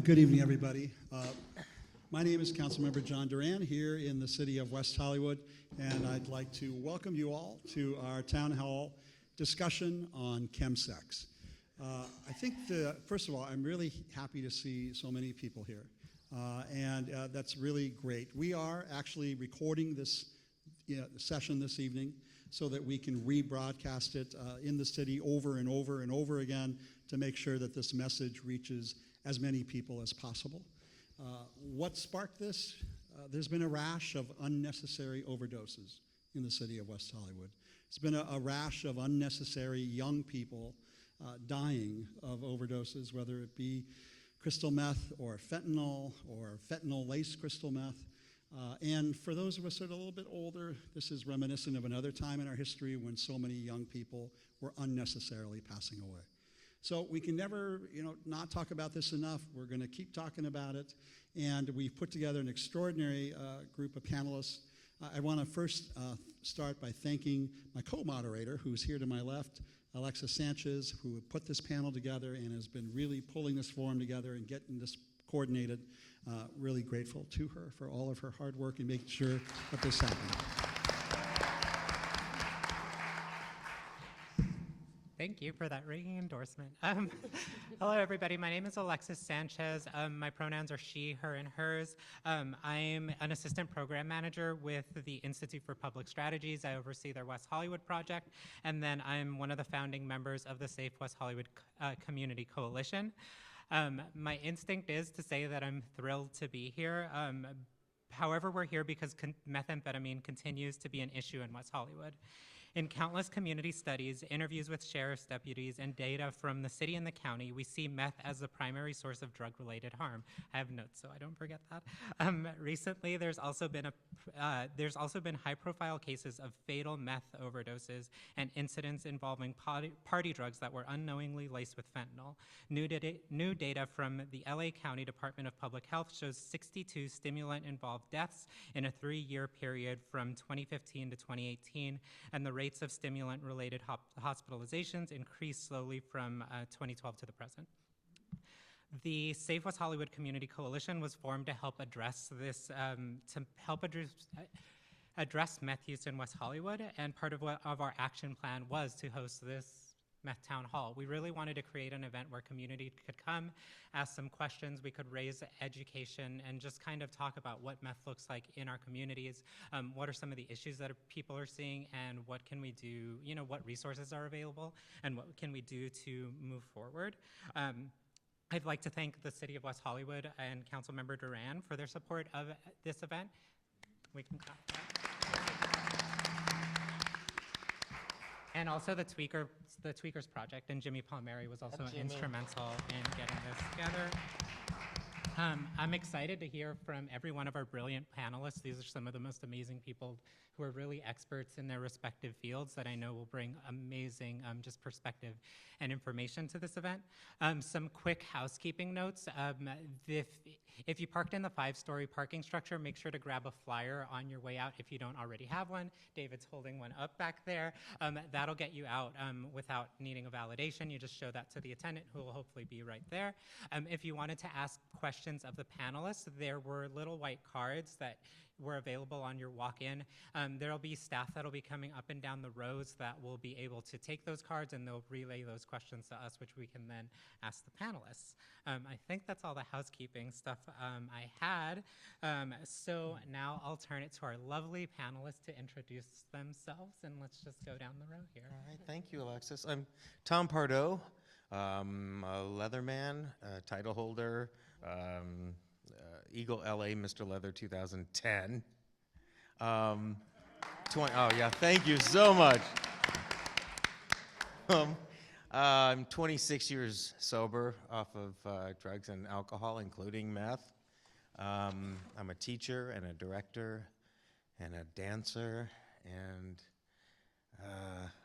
Good evening, everybody. My name is Councilmember John Duran here in the city of West Hollywood, and I'd like to welcome you all to our town hall discussion on chemsex. I think, first of all, I'm really happy to see so many people here, and that's really great. We are actually recording this session this evening so that we can rebroadcast it in the city over and over and over again to make sure that this message reaches as many people as possible. What sparked this? There's been a rash of unnecessary overdoses in the city of West Hollywood. It's been a rash of unnecessary young people dying of overdoses, whether it be crystal meth or fentanyl-laced crystal meth. And for those of us that are a little bit older, this is reminiscent of another time in our history when so many young people were unnecessarily passing away. So we can never, not talk about this enough. We're going to keep talking about it. And we've put together an extraordinary group of panelists. I want to first start by thanking my co-moderator, who's here to my left, Alexis Sanchez, who put this panel together and has been really pulling this forum together and getting this coordinated. Really grateful to her for all of her hard work in making sure that this happened. Thank you for that ringing endorsement. Hello, everybody. My name is Alexis Sanchez. My pronouns are she, her, and hers. I'm an assistant program manager with the Institute for Public Strategies. I oversee their West Hollywood project, and then I'm one of the founding members of the Safe West Hollywood Community Coalition. My instinct is to say that I'm thrilled to be here. However, we're here because methamphetamine continues to be an issue in West Hollywood. In countless community studies, interviews with sheriff's deputies, and data from the city and the county, we see meth as the primary source of drug-related harm. I have notes, so I don't forget that. Recently, there's also been high-profile cases of fatal meth overdoses and incidents involving party drugs that were unknowingly laced with fentanyl. New data from the LA County Department of Public Health shows 62 stimulant-involved deaths in a 3-year period from 2015 to 2018, and the rates of stimulant-related hospitalizations increased slowly from 2012 to the present. The Safe West Hollywood Community Coalition was formed to help address this, address meth use in West Hollywood, and part of our action plan was to host this Meth Town Hall. We really wanted to create an event where community could come, ask some questions, we could raise education, and just kind of talk about what meth looks like in our communities, what are some of the issues that people are seeing, and what can we do, what resources are available, and what can we do to move forward. I'd like to thank the City of West Hollywood and Councilmember Duran for their support of this event. We can clap that. And also the Tweakers Project, and Jimmy Palmieri was also instrumental in getting this together. I'm excited to hear from every one of our brilliant panelists. These are some of the most amazing people who are really experts in their respective fields that I know will bring amazing just perspective and information to this event. Some quick housekeeping notes. If you parked in the 5-story parking structure, make sure to grab a flyer on your way out if you don't already have one. David's holding one up back there. That'll get you out without needing a validation. You just show that to the attendant, who will hopefully be right there. If you wanted to ask questions of the panelists, there were little white cards that were available on your walk-in. There'll be staff that'll be coming up and down the rows that will be able to take those cards, and they'll relay those questions to us, which we can then ask the panelists. I think that's all the housekeeping stuff I had. So now I'll turn it to our lovely panelists to introduce themselves, and let's just go down the row here. All right, thank you, Alexis. I'm Tom Pardo, a Leatherman, title holder, Eagle LA Mr. Leather 2010. Oh yeah, thank you so much. I'm 26 years sober off of drugs and alcohol, including meth. I'm a teacher and a director and a dancer, and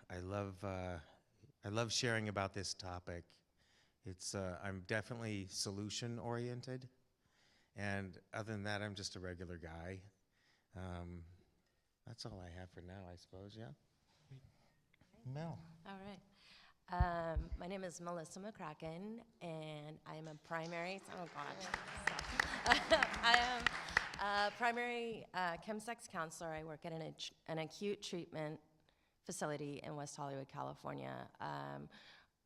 I love sharing about this topic. I'm definitely solution oriented. And other than that, I'm just a regular guy. That's all I have for now, I suppose, yeah? Mel. All right. My name is Melissa McCracken, and I am a primary, oh gosh. I am a primary chemsex counselor. I work at an acute treatment facility in West Hollywood, California.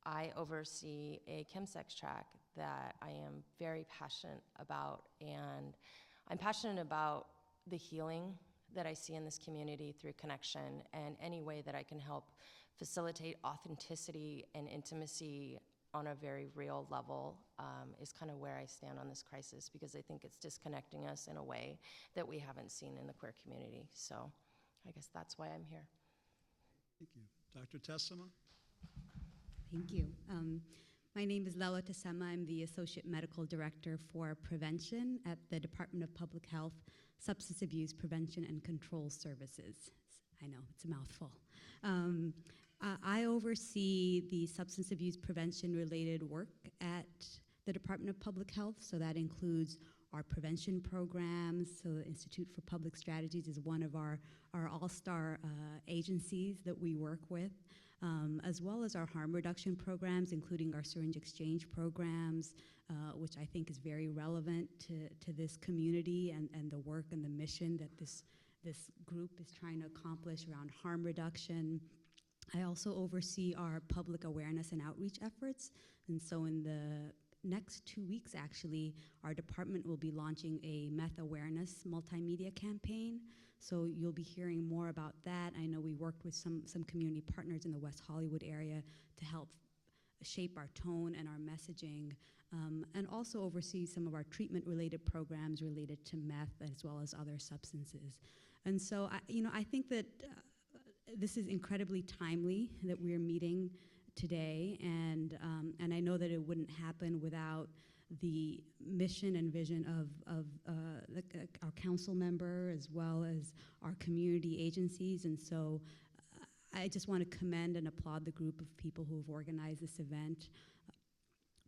I oversee a chemsex track that I am very passionate about, and I'm passionate about the healing that I see in this community through connection, and any way that I can help facilitate authenticity and intimacy on a very real level is kind of where I stand on this crisis, because I think it's disconnecting us in a way that we haven't seen in the queer community. So I guess that's why I'm here. Thank you. Dr. Tessima? Thank you. My name is Lela Tessema. I'm the Associate Medical Director for Prevention at the Department of Public Health, Substance Abuse Prevention and Control Services. I know, it's a mouthful. I oversee the substance abuse prevention related work at the Department of Public Health, so that includes our prevention programs. So the Institute for Public Strategies is one of our all-star agencies that we work with, as well as our harm reduction programs, including our syringe exchange programs, which I think is very relevant to this community and the work and the mission that this group is trying to accomplish around harm reduction. I also oversee our public awareness and outreach efforts, and so in the next 2 weeks, actually, our department will be launching a meth awareness multimedia campaign. So you'll be hearing more about that. I know we worked with some community partners in the West Hollywood area to help shape our tone and our messaging, and also oversee some of our treatment-related programs related to meth as well as other substances. And so, I think that this is incredibly timely that we're meeting today, and I know that it wouldn't happen without the mission and vision of our council member as well as our community agencies. And so I just want to commend and applaud the group of people who have organized this event.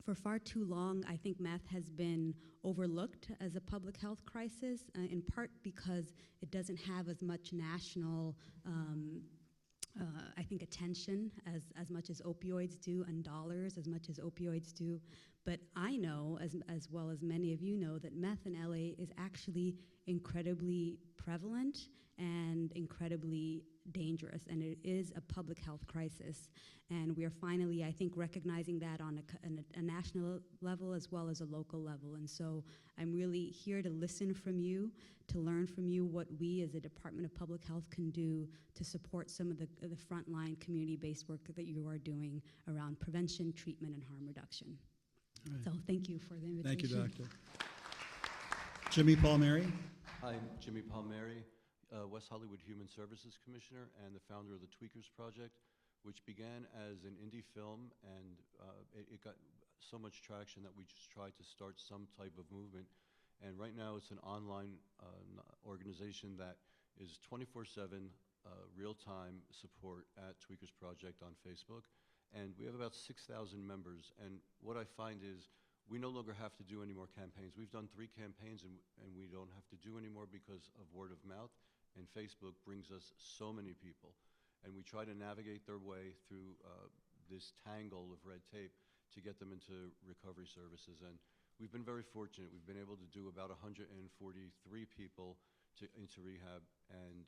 For far too long, I think meth has been overlooked as a public health crisis, in part because it doesn't have as much national I think attention as much as opioids do, and dollars as much as opioids do. But I know, as well as many of you know, that meth in LA is actually incredibly prevalent and incredibly dangerous, and it is a public health crisis. And we are finally, I think, recognizing that on a national level as well as a local level. And so I'm really here to listen from you, to learn from you what we as a Department of Public Health can do to support some of the frontline community-based work that you are doing around prevention, treatment, and harm reduction. Right. So thank you for the invitation. Thank you, Doctor. Jimmy Palmieri? I'm Jimmy Palmieri, West Hollywood Human Services Commissioner and the founder of the Tweakers Project, which began as an indie film, and it got so much traction that we just tried to start some type of movement. And right now it's an online organization that is 24/7 real-time support at Tweakers Project on Facebook. And we have about 6,000 members. And what I find is we no longer have to do any more campaigns. We've done 3 campaigns and we don't have to do anymore because of word of mouth. And Facebook brings us so many people. And we try to navigate their way through this tangle of red tape to get them into recovery services. And we've been very fortunate. We've been able to do about 143 people into rehab. And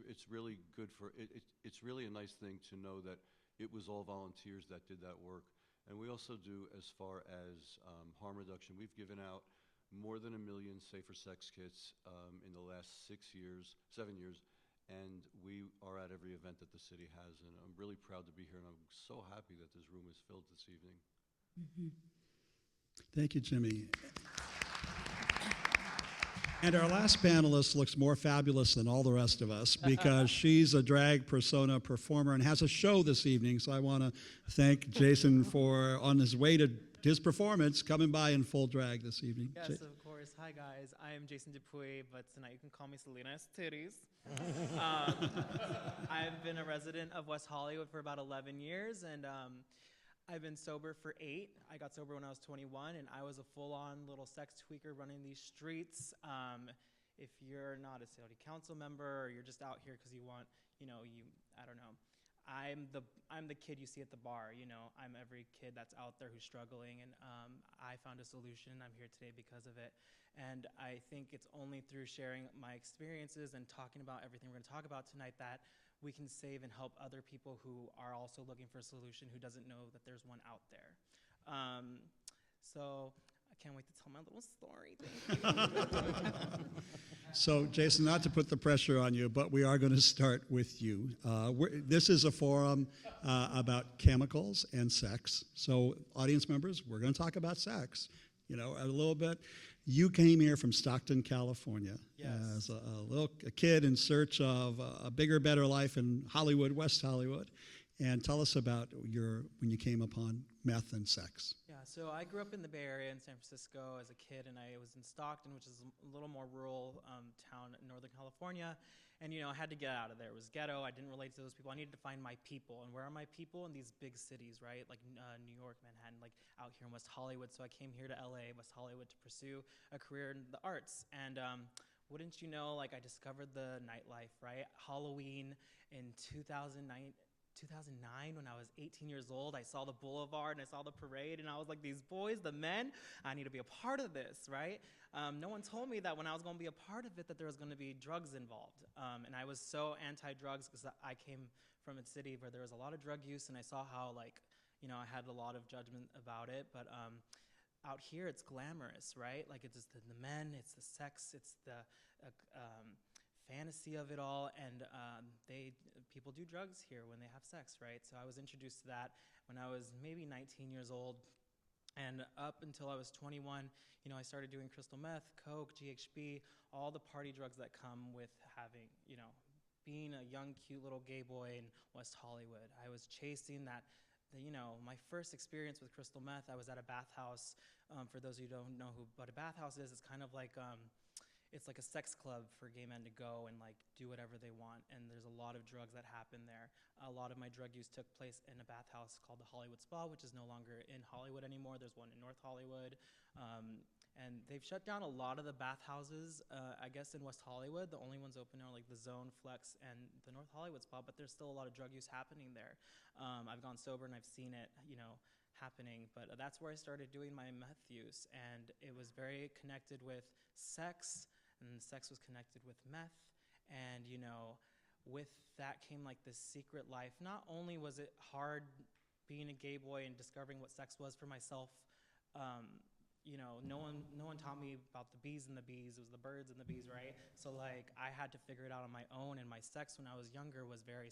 it's really good for, it's really a nice thing to know that it was all volunteers that did that work. And we also do, as far as harm reduction, we've given out more than 1 million safer sex kits in the last 7 years, and we are at every event that the city has. And I'm really proud to be here, and I'm so happy that this room is filled this evening. Mm-hmm. Thank you, Jimmy. And our last panelist looks more fabulous than all the rest of us because she's a drag persona performer and has a show this evening. So I want to thank Jason for, on his way to his performance, coming by in full drag this evening. Yes, of course. Hi, guys. I am Jason Dupuy, but tonight you can call me Selena's Titties. I've been a resident of West Hollywood for about 11 years, and I've been sober for 8. I got sober when I was 21, and I was a full-on little sex tweaker running these streets. If you're not a city council member or you're just out here because you want, I don't know, I'm the kid you see at the bar. You know, I'm every kid that's out there who's struggling, and I found a solution. I'm here today because of it, and I think it's only through sharing my experiences and talking about everything we're going to talk about tonight that we can save and help other people who are also looking for a solution who doesn't know that there's one out there. So I can't wait to tell my little story. Thank you. So, Jason, not to put the pressure on you, but we are going to start with you. This is a forum about chemicals and sex. So, audience members, we're going to talk about sex, you know, a little bit. You came here from Stockton, California, Yes. as a kid in search of a bigger, better life in Hollywood, West Hollywood. And tell us about when you came upon meth and sex. Yeah, so I grew up in the Bay Area in San Francisco as a kid, and I was in Stockton, which is a little more rural town in Northern California. And, you know, I had to get out of there. It was ghetto. I didn't relate to those people. I needed to find my people. And where are my people? In these big cities, right? Like New York, Manhattan, like out here in West Hollywood. So I came here to LA, West Hollywood, to pursue a career in the arts. And wouldn't you know, like I discovered the nightlife, right? Halloween in 2009, when I was 18 years old, I saw the boulevard and I saw the parade, and I was like, these boys, the men, I need to be a part of this, right? No one told me that when I was going to be a part of it that there was going to be drugs involved. And I was so anti-drugs because I came from a city where there was a lot of drug use, and I saw how, like, you know, I had a lot of judgment about it. But out here, it's glamorous, right? Like, it's just the men, it's the sex, it's the fantasy of it all, and people do drugs here when they have sex, right? So I was introduced to that when I was maybe 19 years old, and up until I was 21, you know, I started doing crystal meth, coke, GHB, all the party drugs that come with having, you know, being a young, cute little gay boy in West Hollywood. I was chasing that. You know, my first experience with crystal meth, I was at a bathhouse. For those of you who don't know what a bathhouse is, it's kind of like it's like a sex club for gay men to go and like do whatever they want, and there's a lot of drugs that happen there. A lot of my drug use took place in a bathhouse called the Hollywood Spa, which is no longer in Hollywood anymore. There's one in North Hollywood, and they've shut down a lot of the bathhouses, I guess in West Hollywood. The only ones open are like the Zone, Flex, and the North Hollywood Spa, but there's still a lot of drug use happening there. I've gone sober and I've seen it, you know, happening, but that's where I started doing my meth use, and it was very connected with sex, and sex was connected with meth, and, you know, with that came like this secret life. Not only was it hard being a gay boy and discovering what sex was for myself, you know, no one taught me about the bees and the bees. It was the birds and the bees, right? So like I had to figure it out on my own, and my sex when I was younger was very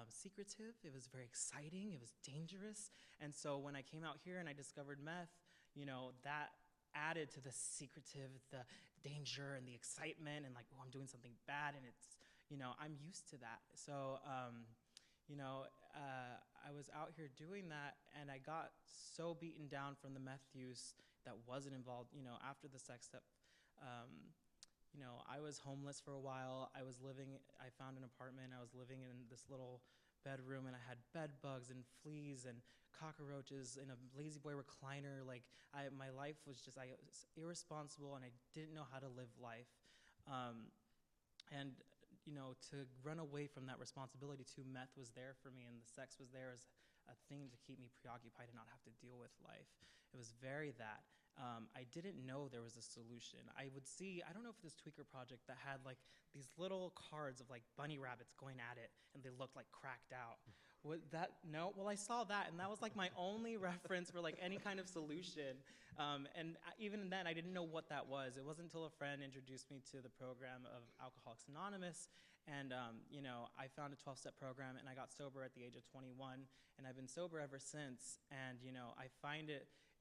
secretive. It was very exciting. It was dangerous. And so when I came out here and I discovered meth, you know, that added to the secretive, the danger and the excitement, and like, oh, I'm doing something bad, and it's, you know, I'm used to that. So, you know, I was out here doing that, and I got so beaten down from the meth use that wasn't involved, you know, after the sex step. You know, I was homeless for a while. I found an apartment. I was living in this little bedroom, and I had bed bugs and fleas and cockroaches in a lazy boy recliner. Like my life was just, I was irresponsible, and I didn't know how to live life. And you know, to run away from that responsibility too, meth was there for me, and the sex was there as a thing to keep me preoccupied and not have to deal with life. It was very that. I didn't know there was a solution. I would see, I don't know if this Tweaker project that had like these little cards of like bunny rabbits going at it, and they looked like cracked out. No? Well, I saw that, and that was like my only reference for like any kind of solution. And even then, I didn't know what that was. It wasn't until a friend introduced me to the program of Alcoholics Anonymous, and you know, I found a 12-step program, and I got sober at the age of 21, and I've been sober ever since. And you know, I find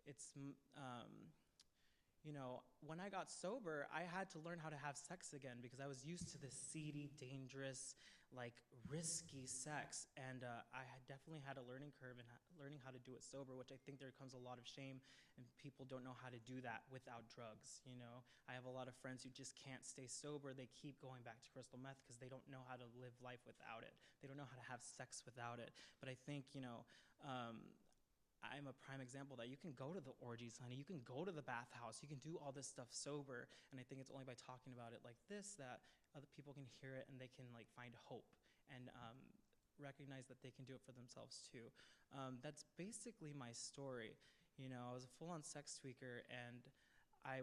it's you know, when I got sober, I had to learn how to have sex again, because I was used to this seedy, dangerous, like risky sex, and I had definitely had a learning curve in learning how to do it sober, which I think there comes a lot of shame, and people don't know how to do that without drugs. You know, I have a lot of friends who just can't stay sober. They keep going back to crystal meth because they don't know how to live life without it. They don't know how to have sex without it. But I think, you know, I'm a prime example that you can go to the orgies, honey. You can go to the bathhouse. You can do all this stuff sober. And I think it's only by talking about it like this that other people can hear it and they can like find hope. And recognize that they can do it for themselves too. That's basically my story. You know, I was a full-on sex tweaker, and I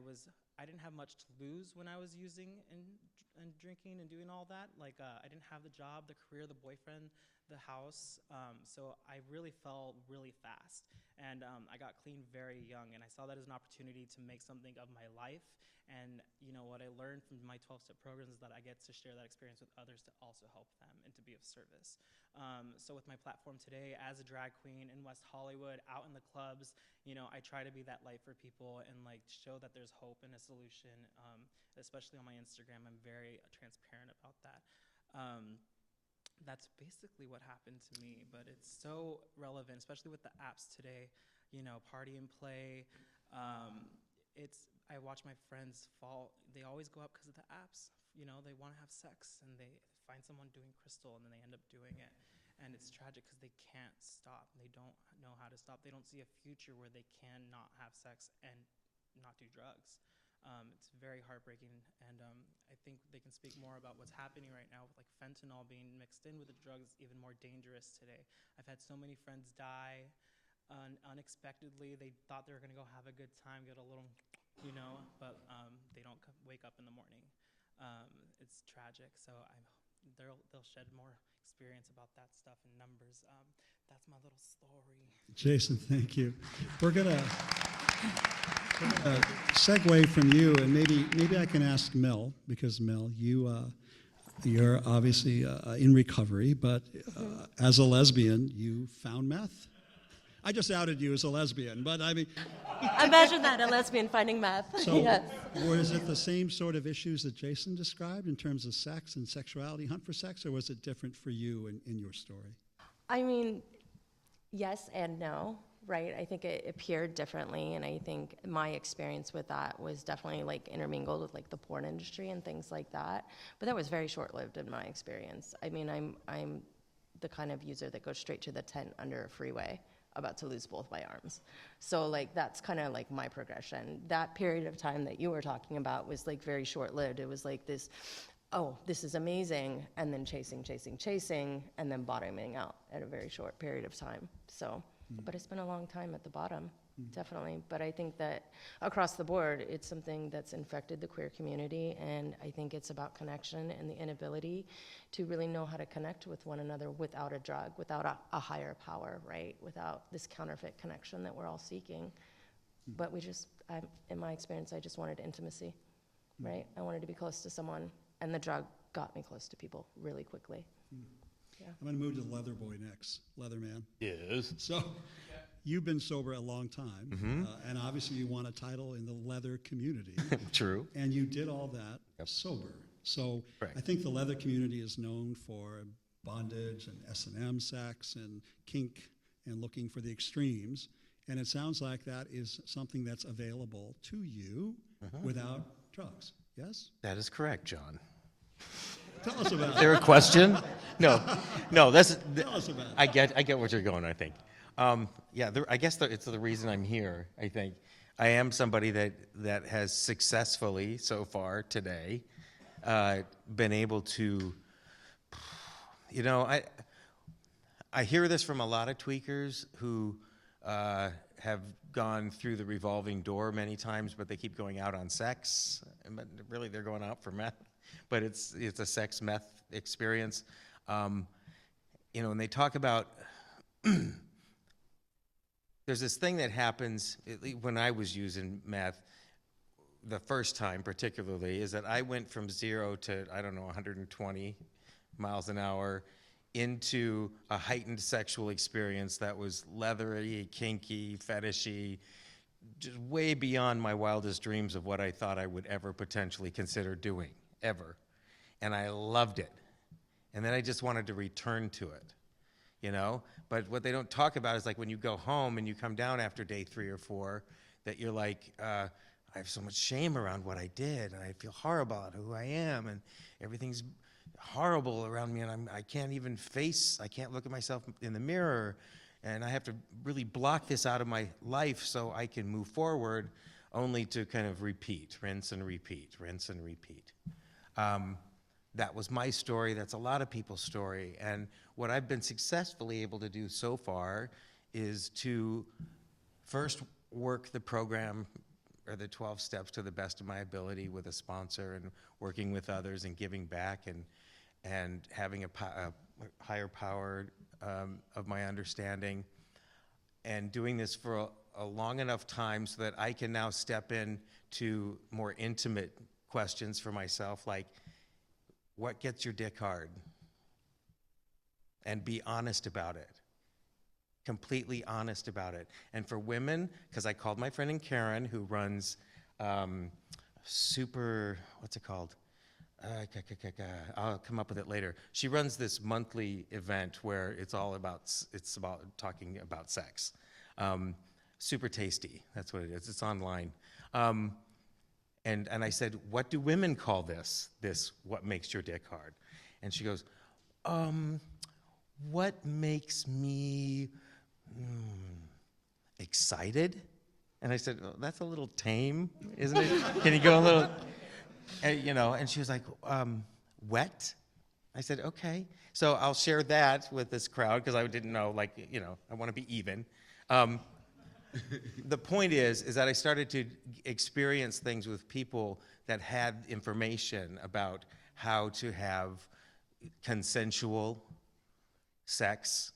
didn't have much to lose when I was using and drinking and doing all that. Like, I didn't have the job, the career, the boyfriend, the house, so I really fell really fast. And I got clean very young, and I saw that as an opportunity to make something of my life. And you know, what I learned from my 12-step programs is that I get to share that experience with others to also help them and to be of service. So with my platform today as a drag queen in West Hollywood, out in the clubs, you know, I try to be that light for people and like show that there's hope and a solution, especially on my Instagram. I'm very transparent about that. That's basically what happened to me, but it's so relevant, especially with the apps today, you know, party and play. I watch my friends fall. They always go up because of the apps. You know, they want to have sex and they find someone doing crystal and then they end up doing it. And it's tragic because they can't stop. They don't know how to stop. They don't see a future where they can not have sex and not do drugs. It's very heartbreaking, and I think they can speak more about what's happening right now with like fentanyl being mixed in with the drugs, even more dangerous today. I've had so many friends die unexpectedly. They thought they were gonna go have a good time, get a little, you know, but they don't wake up in the morning. It's tragic, so they'll shed more experience about that stuff in numbers. That's my little story. Jason, thank you. We're gonna segue from you, and maybe I can ask Mel, because Mel, you're obviously in recovery, but as a lesbian, you found meth. I just outed you as a lesbian, but I mean, Imagine that, a lesbian finding meth. so Yes. was it the same sort of issues that Jason described in terms of sex and sexuality, hunt for sex, or was it different for you in your story? I mean, yes and no, right? I think it appeared differently, and I think my experience with that was definitely like intermingled with like the porn industry and things like that. But that was very short-lived in my experience. I mean, I'm the kind of user that goes straight to the tent under a freeway, about to lose both my arms. So like that's kind of like my progression. That period of time that you were talking about was like very short-lived. It was like this, oh, this is amazing, and then chasing, and then bottoming out at a very short period of time. So, but it's been a long time at the bottom, definitely. But I think that across the board, it's something that's infected the queer community, and I think it's about connection and the inability to really know how to connect with one another without a drug, without a higher power, right? Without this counterfeit connection that we're all seeking. But in my experience, I just wanted intimacy, right? I wanted to be close to someone, and the drug got me close to people really quickly. Yeah. I'm going to move to the leather boy next, Leatherman. Yes. So you've been sober a long time, and obviously you won a title in the leather community. True. And you did all that sober. So Correct. I think the leather community is known for bondage and S&M sex and kink and looking for the extremes. And it sounds like that is something that's available to you without drugs. Yes? That is correct, John. Tell us about Is it. there a question? No. That's. Tell us about it. I get where you're going. I think. I guess it's the reason I'm here. I think I am somebody that has successfully so far today been able to. You know, I hear this from a lot of tweakers who have gone through the revolving door many times, but they keep going out on sex. But really, they're going out for meth. But it's a sex meth experience. You know, and they talk about there's this thing that happens when I was using meth the first time particularly, is that I went from 0 to, 120 miles an hour into a heightened sexual experience that was leathery, kinky, fetishy, just way beyond my wildest dreams of what I thought I would ever potentially consider doing, ever. And I loved it. And then I just wanted to return to it, you know? But what they don't talk about is like when you go home and you come down after day 3 or 4, that you're like, I have so much shame around what I did, and I feel horrible about who I am, and everything's horrible around me, and I can't look at myself in the mirror, and I have to really block this out of my life so I can move forward, only to kind of repeat, rinse and repeat, rinse and repeat. That was my story. That's a lot of people's story. And what I've been successfully able to do so far is to first work the program or the 12 steps to the best of my ability with a sponsor and working with others and giving back and having a higher power of my understanding, and doing this for a long enough time so that I can now step in to more intimate questions for myself, like, what gets your dick hard? And be honest about it. Completely honest about it. And for women, because I called my friend Karen, who runs what's it called? I'll come up with it later. She runs this monthly event where it's about talking about sex. Super Tasty, that's what it is. It's online. And I said, what do women call this what makes your dick hard? And she goes, what makes me excited? And I said, well, that's a little tame, isn't it? Can you go a little, and she was like, wet? I said, okay. So I'll share that with this crowd because I didn't know, I want to be even. The point is that I started to experience things with people that had information about how to have consensual sex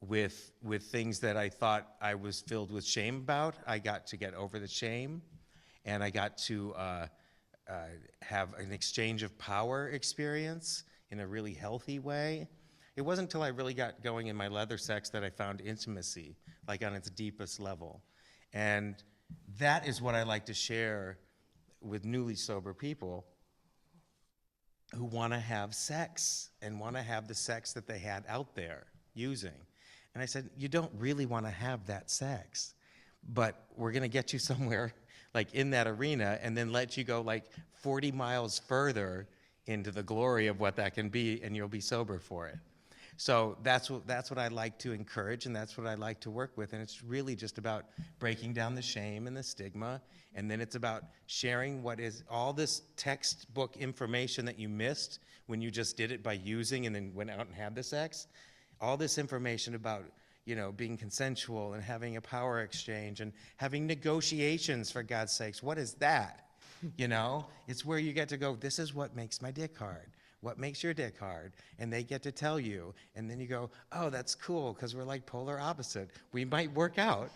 with things that I thought I was filled with shame about. I got to get over the shame, and I got to have an exchange of power experience in a really healthy way. It wasn't until I really got going in my leather sex that I found intimacy, like on its deepest level. And that is what I like to share with newly sober people who want to have sex and want to have the sex that they had out there using. And I said, you don't really want to have that sex, but we're going to get you somewhere like in that arena and then let you go like 40 miles further into the glory of what that can be, and you'll be sober for it. So that's what I like to encourage, and that's what I like to work with. And it's really just about breaking down the shame and the stigma, and then it's about sharing what is all this textbook information that you missed when you just did it by using and then went out and had the sex. All this information about, being consensual and having a power exchange and having negotiations, for God's sakes. What is that? It's where you get to go, this is what makes my dick hard. What makes your dick hard? And they get to tell you, and then you go, oh, that's cool, because we're like polar opposite. We might work out,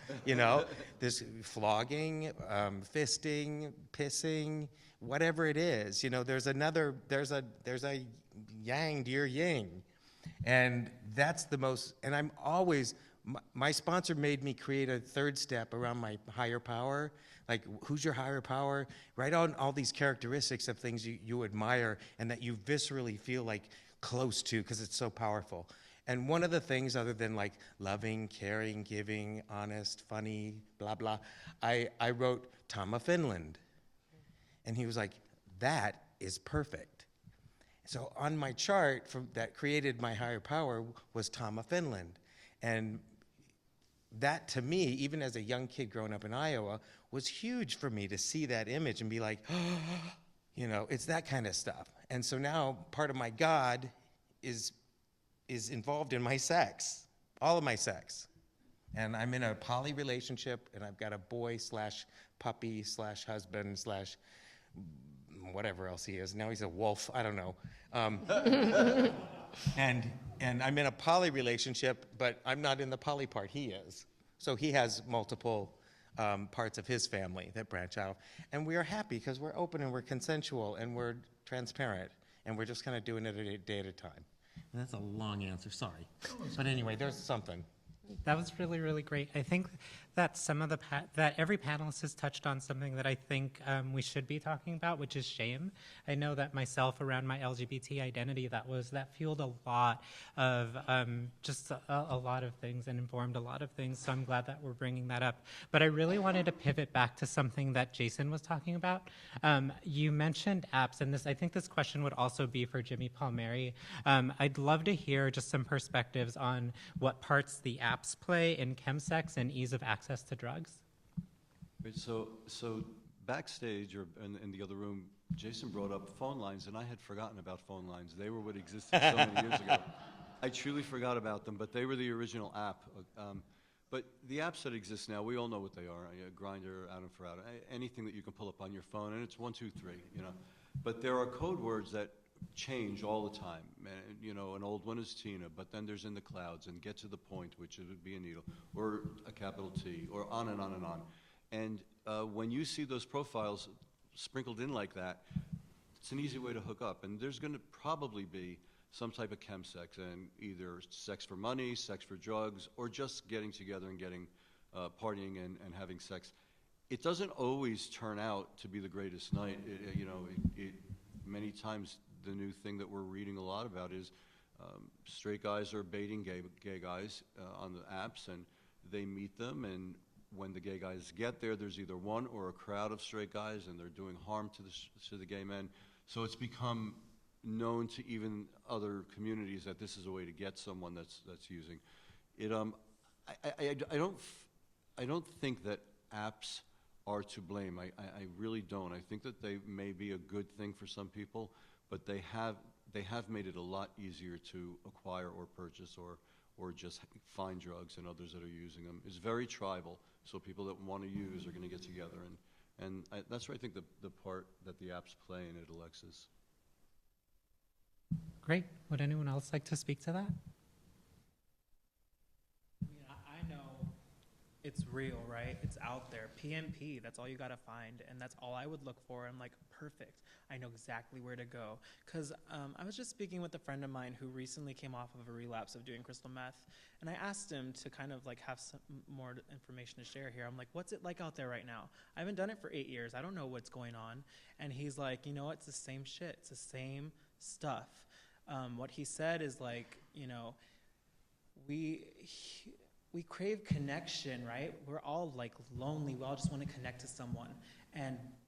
this flogging, fisting, pissing, whatever it is. There's a yang to your yin. And that's the most, and I'm always, my sponsor made me create a third step around my higher power. Like, who's your higher power? Write on all these characteristics of things you admire and that you viscerally feel like close to because it's so powerful. And one of the things, other than like loving, caring, giving, honest, funny, blah, blah, I wrote Tom of Finland. And he was like, that is perfect. So on my chart that created my higher power was Tom of Finland. And that, to me, even as a young kid growing up in Iowa, was huge for me to see that image and be like, it's that kind of stuff. And so now part of my God is involved in my sex, all of my sex. And I'm in a poly relationship, and I've got a boy/puppy/husband/ whatever else he is. Now he's a wolf, I don't know. And I'm in a poly relationship, but I'm not in the poly part, he is. So he has multiple parts of his family that branch out. And we are happy because we're open and we're consensual and we're transparent. And we're just kind of doing it a day at a time. And that's a long answer, sorry. But anyway, there's something. That was really, really great. I think that that every panelist has touched on something that I think we should be talking about, which is shame. I know that myself, around my LGBT identity, that fueled a lot of just a lot of things and informed a lot of things. So I'm glad that we're bringing that up. But I really wanted to pivot back to something that Jason was talking about. You mentioned apps, and I think this question would also be for Jimmy Palmieri. I'd love to hear just some perspectives on what parts the apps play in chemsex and ease of access to drugs. Right, so backstage or in the other room, Jason brought up phone lines, and I had forgotten about phone lines. They were what existed so many years ago. I truly forgot about them, but they were the original app. But the apps that exist now, we all know what they are. Grindr, Atom for Atom, anything that you can pull up on your phone, and it's 1, 2, 3, you know. But there are code words that change all the time. You know, an old one is Tina, but then there's in the clouds and get to the point, which would be a needle, or a capital T, or on and on and on. And when you see those profiles sprinkled in like that, it's an easy way to hook up. And there's going to probably be some type of chemsex, and either sex for money, sex for drugs, or just getting together and getting partying and having sex. It doesn't always turn out to be the greatest night. Many times the new thing that we're reading a lot about is straight guys are baiting gay guys on the apps, and they meet them, and when the gay guys get there, there's either one or a crowd of straight guys, and they're doing harm to the gay men. So it's become known to even other communities that this is a way to get someone that's using it. I don't think that apps are to blame. I really don't. I think that they may be a good thing for some people, but they have made it a lot easier to acquire or purchase or just find drugs, and others that are using them. It's very tribal, so people that want to use are going to get together, and that's where I think the part that the apps play in it, Alexis. Great. Would anyone else like to speak to that? I mean, I know it's real, right? It's out there. PMP, that's all you gotta find, and that's all I would look for. I'm like, perfect. I know exactly where to go. Because I was just speaking with a friend of mine who recently came off of a relapse of doing crystal meth, and I asked him to kind of like have some more information to share here. I'm like, what's it like out there right now? I haven't done it for 8 years. I don't know what's going on. And he's like, you know what? It's the same shit. It's the same stuff. What he said is like, you know, we crave connection, right? We're all like lonely. We all just want to connect to someone.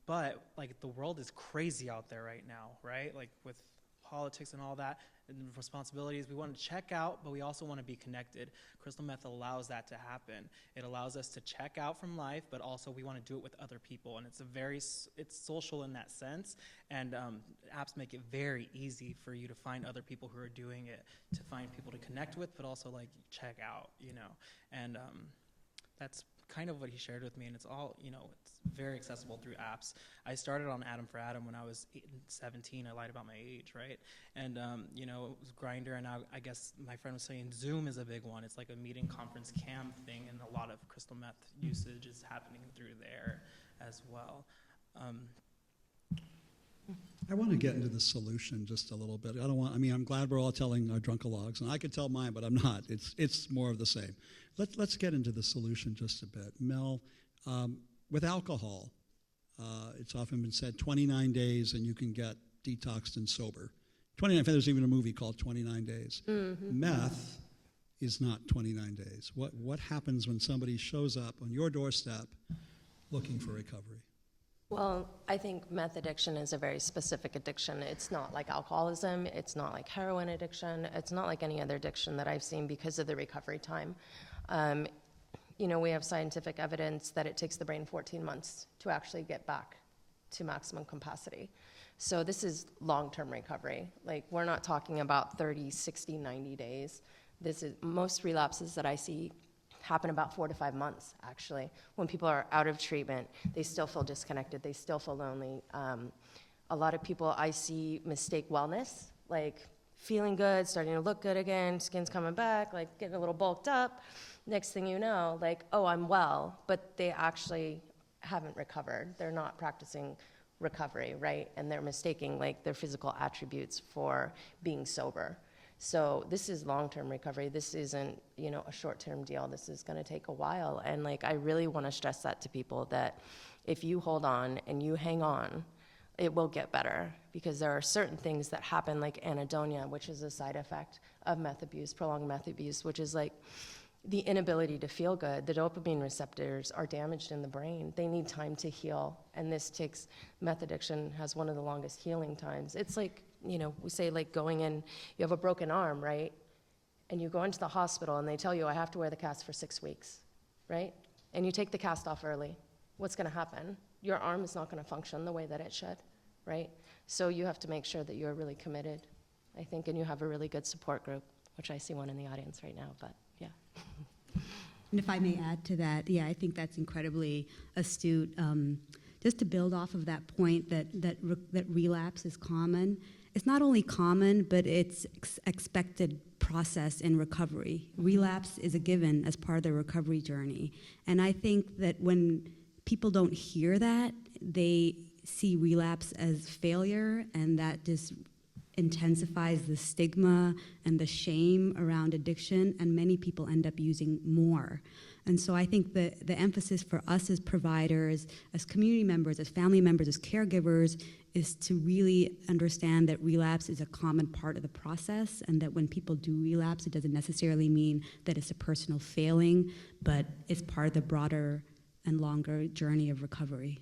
But like the world is crazy out there right now, right? Like with politics and all that and responsibilities, we want to check out, but we also want to be connected. Crystal meth allows that to happen. It allows us to check out from life, but also we want to do it with other people. And it's social in that sense. And apps make it very easy for you to find other people who are doing it, to find people to connect with, but also like check out, you know. And that's kind of what he shared with me, and it's all, you know, it's very accessible through apps. I started on Atom for Atom when I was 17. I lied about my age, right? And, you know, it was Grindr, and I guess my friend was saying Zoom is a big one. It's like a meeting conference cam thing, and a lot of crystal meth usage is happening through there as well. I want to get into the solution just a little bit. I'm glad we're all telling our drunkalogs, and I could tell mine, but I'm not. It's more of the same. Let's get into the solution just a bit. Mel, with alcohol, it's often been said 29 days and you can get detoxed and sober. 29, there's even a movie called 29 Days. Mm-hmm. Meth is not 29 days. What happens when somebody shows up on your doorstep looking for recovery? Well, I think meth addiction is a very specific addiction. It's not like alcoholism. It's not like heroin addiction. It's not like any other addiction that I've seen because of the recovery time. You know, we have scientific evidence that it takes the brain 14 months to actually get back to maximum capacity. So this is long-term recovery. Like, we're not talking about 30, 60, 90 days. Most relapses that I see happen about 4 to 5 months, actually. When people are out of treatment, they still feel disconnected, they still feel lonely. A lot of people I see mistake wellness, like feeling good, starting to look good again, skin's coming back, like getting a little bulked up. Next thing you know, like, oh, I'm well, but they actually haven't recovered. They're not practicing recovery, right? And they're mistaking like their physical attributes for being sober. So this is long-term recovery. This isn't, you know, a short-term deal. This is going to take a while. And like, I really want to stress that to people, that if you hold on and you hang on, it will get better, because there are certain things that happen, like anhedonia, which is a side effect of meth abuse, prolonged meth abuse, which is like the inability to feel good. The dopamine receptors are damaged in the brain. They need time to heal. And meth addiction has one of the longest healing times. It's like, you know, we say like going in, you have a broken arm, right? And you go into the hospital and they tell you, I have to wear the cast for 6 weeks, right? And you take the cast off early. what's going to happen? Your arm is not going to function the way that it should, right? So you have to make sure that you're really committed, I think, and you have a really good support group, which I see one in the audience right now, but yeah. And if I may add to that, yeah, I think that's incredibly astute. Just to build off of that point that relapse is common. It's not only common, but it's expected process in recovery. Relapse is a given as part of the recovery journey. And I think that when people don't hear that, they see relapse as failure, and that just intensifies the stigma and the shame around addiction, and many people end up using more. And so I think the emphasis for us as providers, as community members, as family members, as caregivers, is to really understand that relapse is a common part of the process, and that when people do relapse, it doesn't necessarily mean that it's a personal failing, but it's part of the broader and longer journey of recovery.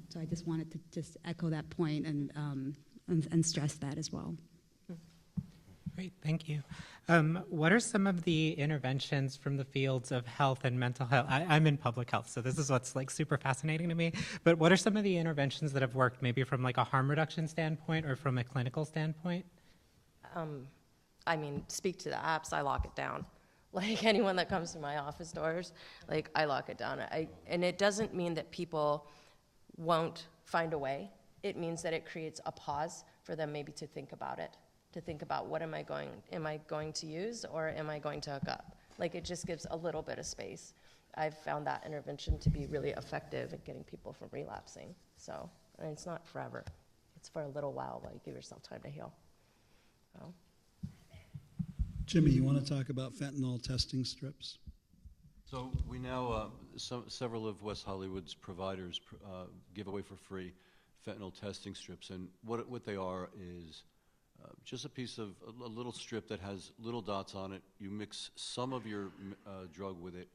So I just wanted to just echo that point and stress that as well. Great, thank you. What are some of the interventions from the fields of health and mental health? I'm in public health, so this is what's like super fascinating to me. But what are some of the interventions that have worked, maybe from like a harm reduction standpoint or from a clinical standpoint? I mean, speak to the apps, I lock it down. Like anyone that comes through my office doors, like I lock it down. And it doesn't mean that people won't find a way. It means that it creates a pause for them maybe to think about it, to think about what am I going to use, or am I going to hook up? Like it just gives a little bit of space. I've found that intervention to be really effective at getting people from relapsing. So, and it's not forever. It's for a little while while you give yourself time to heal. So. Jimmy, you want to talk about fentanyl testing strips? So we now, several of West Hollywood's providers give away for free fentanyl testing strips, and what they are is just a little strip that has little dots on it. You mix some of your drug with it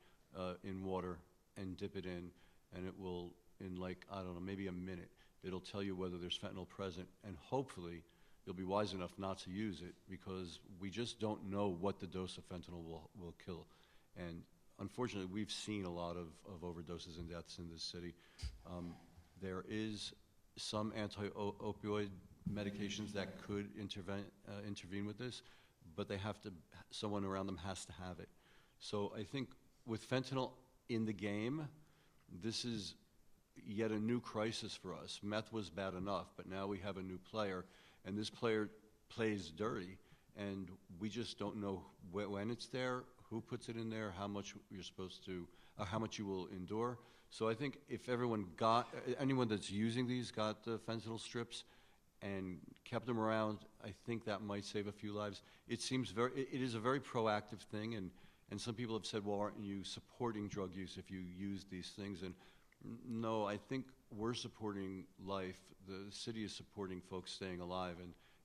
in water and dip it in, and it will, in like, I don't know, maybe a minute, it'll tell you whether there's fentanyl present, and hopefully you'll be wise enough not to use it, because we just don't know what the dose of fentanyl will kill. And unfortunately, we've seen a lot of overdoses and deaths in this city. There is some anti-opioid medications that could intervene with this, but someone around them has to have it. So I think with fentanyl in the game, this is yet a new crisis for us. Meth was bad enough, but now we have a new player, and this player plays dirty, and we just don't know when it's there, who puts it in there, how much you're supposed to, how much you will endure. So I think if anyone that's using these got the fentanyl strips and kept them around, I think that might save a few lives. It is a very proactive thing, and some people have said, well, aren't you supporting drug use if you use these things? And no, I think we're supporting life. The city is supporting folks staying alive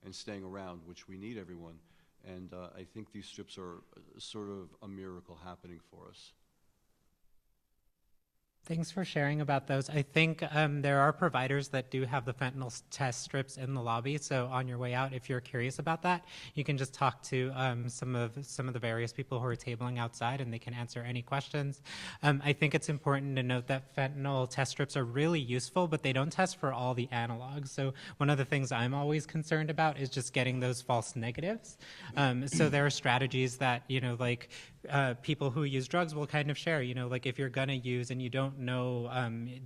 and staying around, which we need everyone. And I think these strips are sort of a miracle happening for us. Thanks for sharing about those. I think there are providers that do have the fentanyl test strips in the lobby. So on your way out, if you're curious about that, you can just talk to some of the various people who are tabling outside, and they can answer any questions. I think it's important to note that fentanyl test strips are really useful, but they don't test for all the analogs. So one of the things I'm always concerned about is just getting those false negatives. So there are strategies that, like people who use drugs will kind of share, like if you're gonna use and you don't know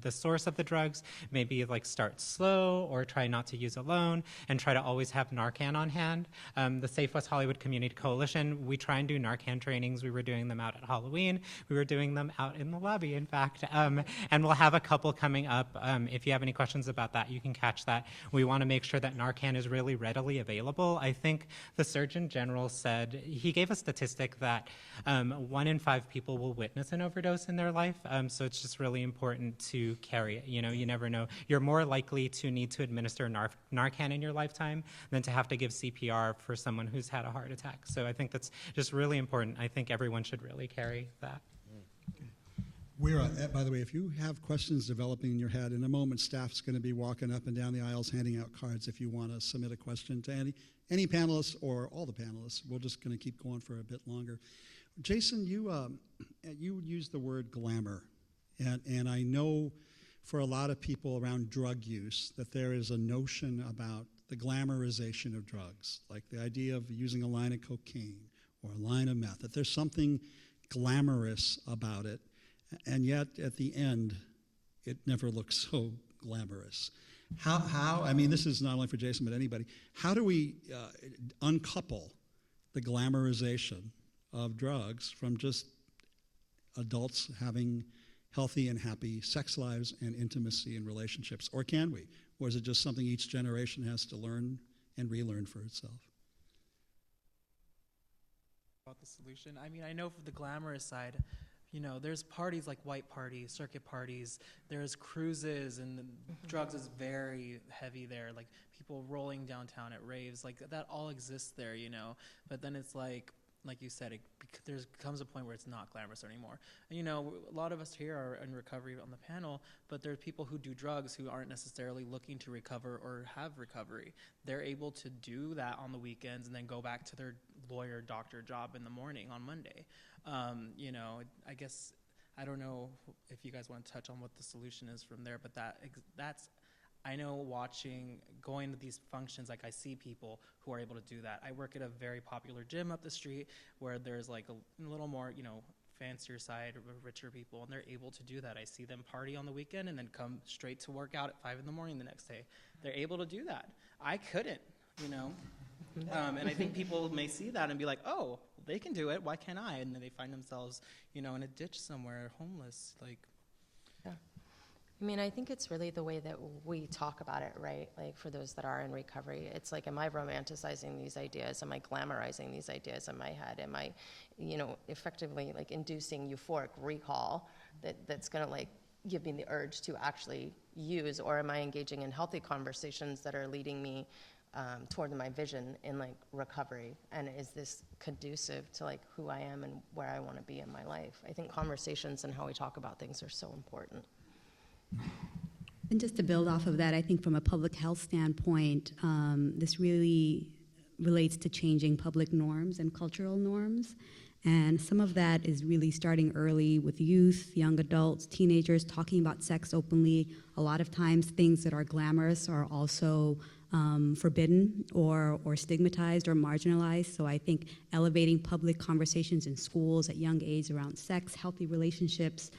the source of the drugs, maybe like start slow or try not to use alone, and try to always have Narcan on hand. The Safe West Hollywood Community Coalition, we try and do Narcan trainings. We were doing them out at Halloween. We were doing them out in the lobby, in fact, and we'll have a couple coming up. If you have any questions about that, you can catch that. We want to make sure that Narcan is really readily available. I think the Surgeon General said, he gave a statistic that 1 in 5 people will witness an overdose in their life, so it's just really important to carry it. You never know. You're more likely to need to administer Narcan in your lifetime than to have to give CPR for someone who's had a heart attack. So I think that's just really important. I think everyone should really carry that. We're, by the way, if you have questions developing in your head, in a moment, staff's going to be walking up and down the aisles handing out cards if you want to submit a question to any panelists or all the panelists. We're just going to keep going for a bit longer. Jason, you used the word glamour, and I know for a lot of people around drug use that there is a notion about the glamorization of drugs, like the idea of using a line of cocaine or a line of meth, that there's something glamorous about it, and yet at the end, it never looks so glamorous. How, I mean, this is not only for Jason, but anybody, how do we uncouple the glamorization of drugs from just adults having healthy and happy sex lives and intimacy and relationships? Or can we? Or is it just something each generation has to learn and relearn for itself? About the solution, I mean, I know for the glamorous side, you know, there's parties like white parties, circuit parties, there's cruises, and the drugs is very heavy there, like people rolling downtown at raves, like that all exists there, you know, but then it's like you said, there comes a point where it's not glamorous anymore. And you know, a lot of us here are in recovery on the panel, but there are people who do drugs who aren't necessarily looking to recover or have recovery. They're able to do that on the weekends and then go back to their lawyer, doctor job in the morning on Monday. You know, I guess, I don't know if you guys want to touch on what the solution is from there, but that's, I know going to these functions, like I see people who are able to do that. I work at a very popular gym up the street where there's like a little more, you know, fancier side, richer people, and they're able to do that. I see them party on the weekend and then come straight to work out at 5 in the morning the next day. They're able to do that. I couldn't, you know. And I think people may see that and be like, oh, they can do it, why can't I? And then they find themselves, you know, in a ditch somewhere, homeless, like. Yeah. I mean, I think it's really the way that we talk about it, right? Like for those that are in recovery, it's like, am I romanticizing these ideas? Am I glamorizing these ideas in my head? Am I, you know, effectively like inducing euphoric recall that's gonna like give me the urge to actually use, or am I engaging in healthy conversations that are leading me toward my vision in like recovery? And is this conducive to like who I am and where I want to be in my life? I think conversations and how we talk about things are so important. And just to build off of that, I think from a public health standpoint, this really relates to changing public norms and cultural norms. And some of that is really starting early with youth, young adults, teenagers talking about sex openly. A lot of times things that are glamorous are also forbidden or stigmatized or marginalized. So I think elevating public conversations in schools at young age around sex, healthy relationships,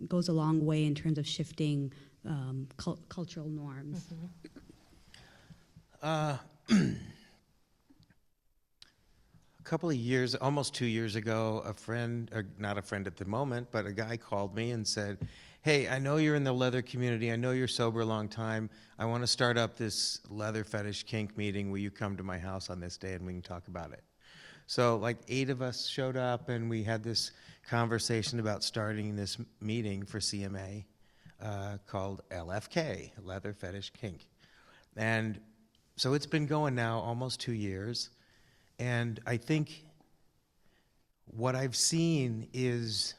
goes a long way in terms of shifting cultural norms. A couple of years, almost 2 years ago, a friend, or not a friend at the moment, but a guy called me and said, hey, I know you're in the leather community. I know you're sober a long time. I want to start up this leather fetish kink meeting. Will you come to my house on this day and we can talk about it? So like 8 of us showed up and we had this conversation about starting this meeting for CMA called LFK, Leather Fetish Kink. And so it's been going now almost 2 years. And I think what I've seen is,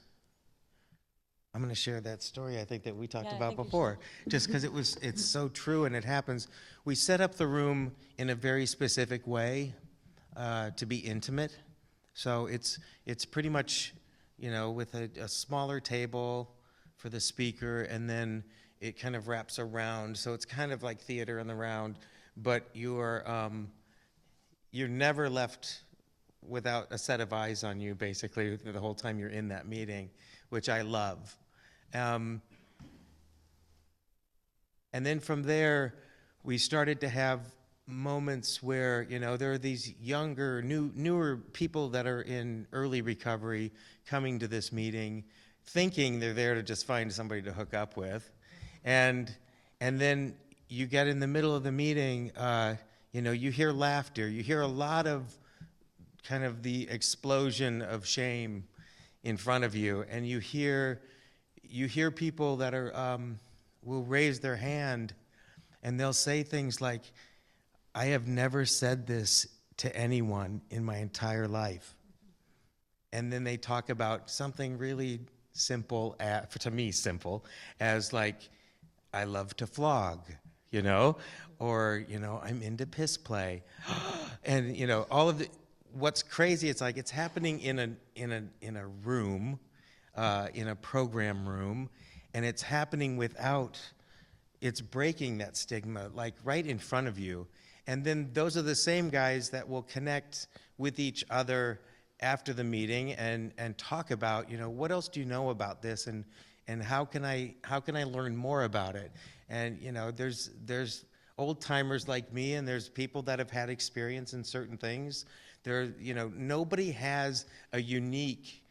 I'm going to share that story I think that we talked about before, just because it's so true and it happens. We set up the room in a very specific way to be intimate. So it's pretty much, you know, with a smaller table for the speaker, and then it kind of wraps around. So it's kind of like theater in the round, but you're never left without a set of eyes on you, basically, the whole time you're in that meeting, which I love. And then from there, we started to have moments where, you know, there are these younger, newer people that are in early recovery coming to this meeting, thinking they're there to just find somebody to hook up with. And then you get in the middle of the meeting, you know, you hear laughter, you hear a lot of kind of the explosion of shame in front of you, and you hear people that are will raise their hand and they'll say things like, I have never said this to anyone in my entire life. And then they talk about something really simple, to me simple, as like, I love to flog, you know, or, you know, I'm into piss play. And, you know, all of what's crazy, it's like it's happening in a room, in a program room, and it's happening without, it's breaking that stigma, like right in front of you. And then those are the same guys that will connect with each other after the meeting and talk about, what else do you know about this, and how can I learn more about it? And there's old timers like me, and there's people that have had experience in certain things. Nobody has a unique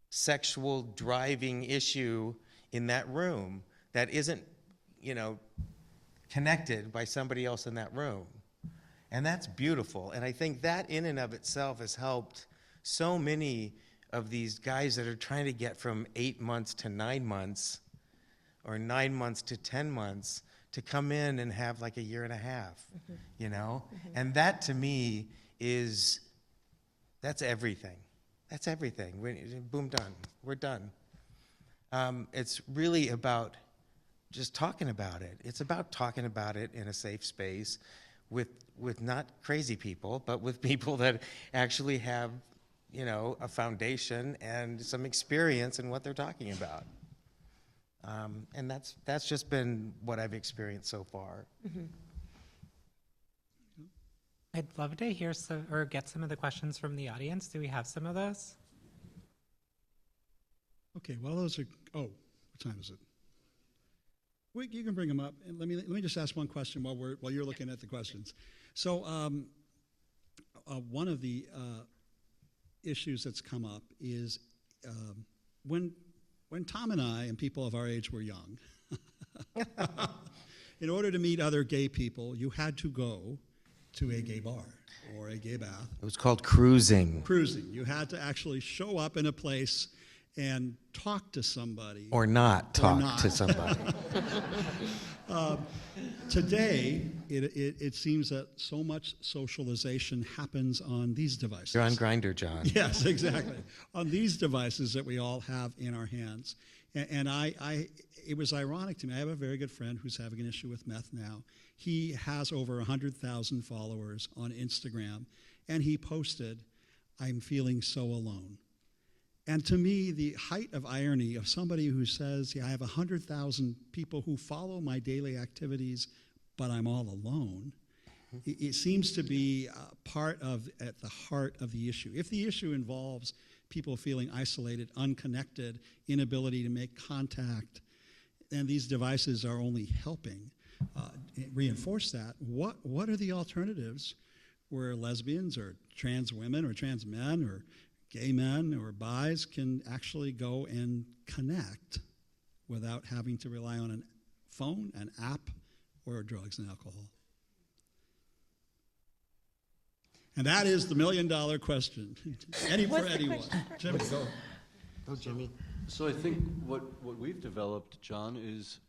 sexual driving issue in that room that isn't, connected by somebody else in that room. And that's beautiful. And I think that in and of itself has helped so many of these guys that are trying to get from 8 months to 9 months, or 9 months to 10 months, to come in and have like a year and a half, And that to me that's everything. That's everything. Boom, done. We're done. It's really about just talking about it. It's about talking about it in a safe space with not crazy people, but with people that actually have, a foundation and some experience in what they're talking about. And that's just been what I've experienced so far. I'd love to hear or get some of the questions from the audience. Do we have some of those? Okay, well, those are, what time is it? You can bring them up, and let me just ask one question while you're looking at the questions. So, one of the issues that's come up is when Tom and I and people of our age were young, in order to meet other gay people, you had to go to a gay bar or a gay bath. It was called cruising. Cruising. You had to actually show up in a place and talk to somebody. Or not talk to somebody. Today, it seems that so much socialization happens on these devices. You're on Grindr, John. Yes, exactly. On these devices that we all have in our hands. And it was ironic to me. I have a very good friend who's having an issue with meth now. He has over 100,000 followers on Instagram, and he posted, "I'm feeling so alone." And to me, the height of irony of somebody who says, I have 100,000 people who follow my daily activities, but I'm all alone, it seems to be at the heart of the issue. If the issue involves people feeling isolated, unconnected, inability to make contact, and these devices are only helping reinforce that, what are the alternatives where lesbians or trans women or trans men or gay men or bis can actually go and connect without having to rely on a phone, an app, or drugs and alcohol? And that is the million-dollar question. For anyone. Jimmy, go. Go, Jimmy. So I think what we've developed, John, is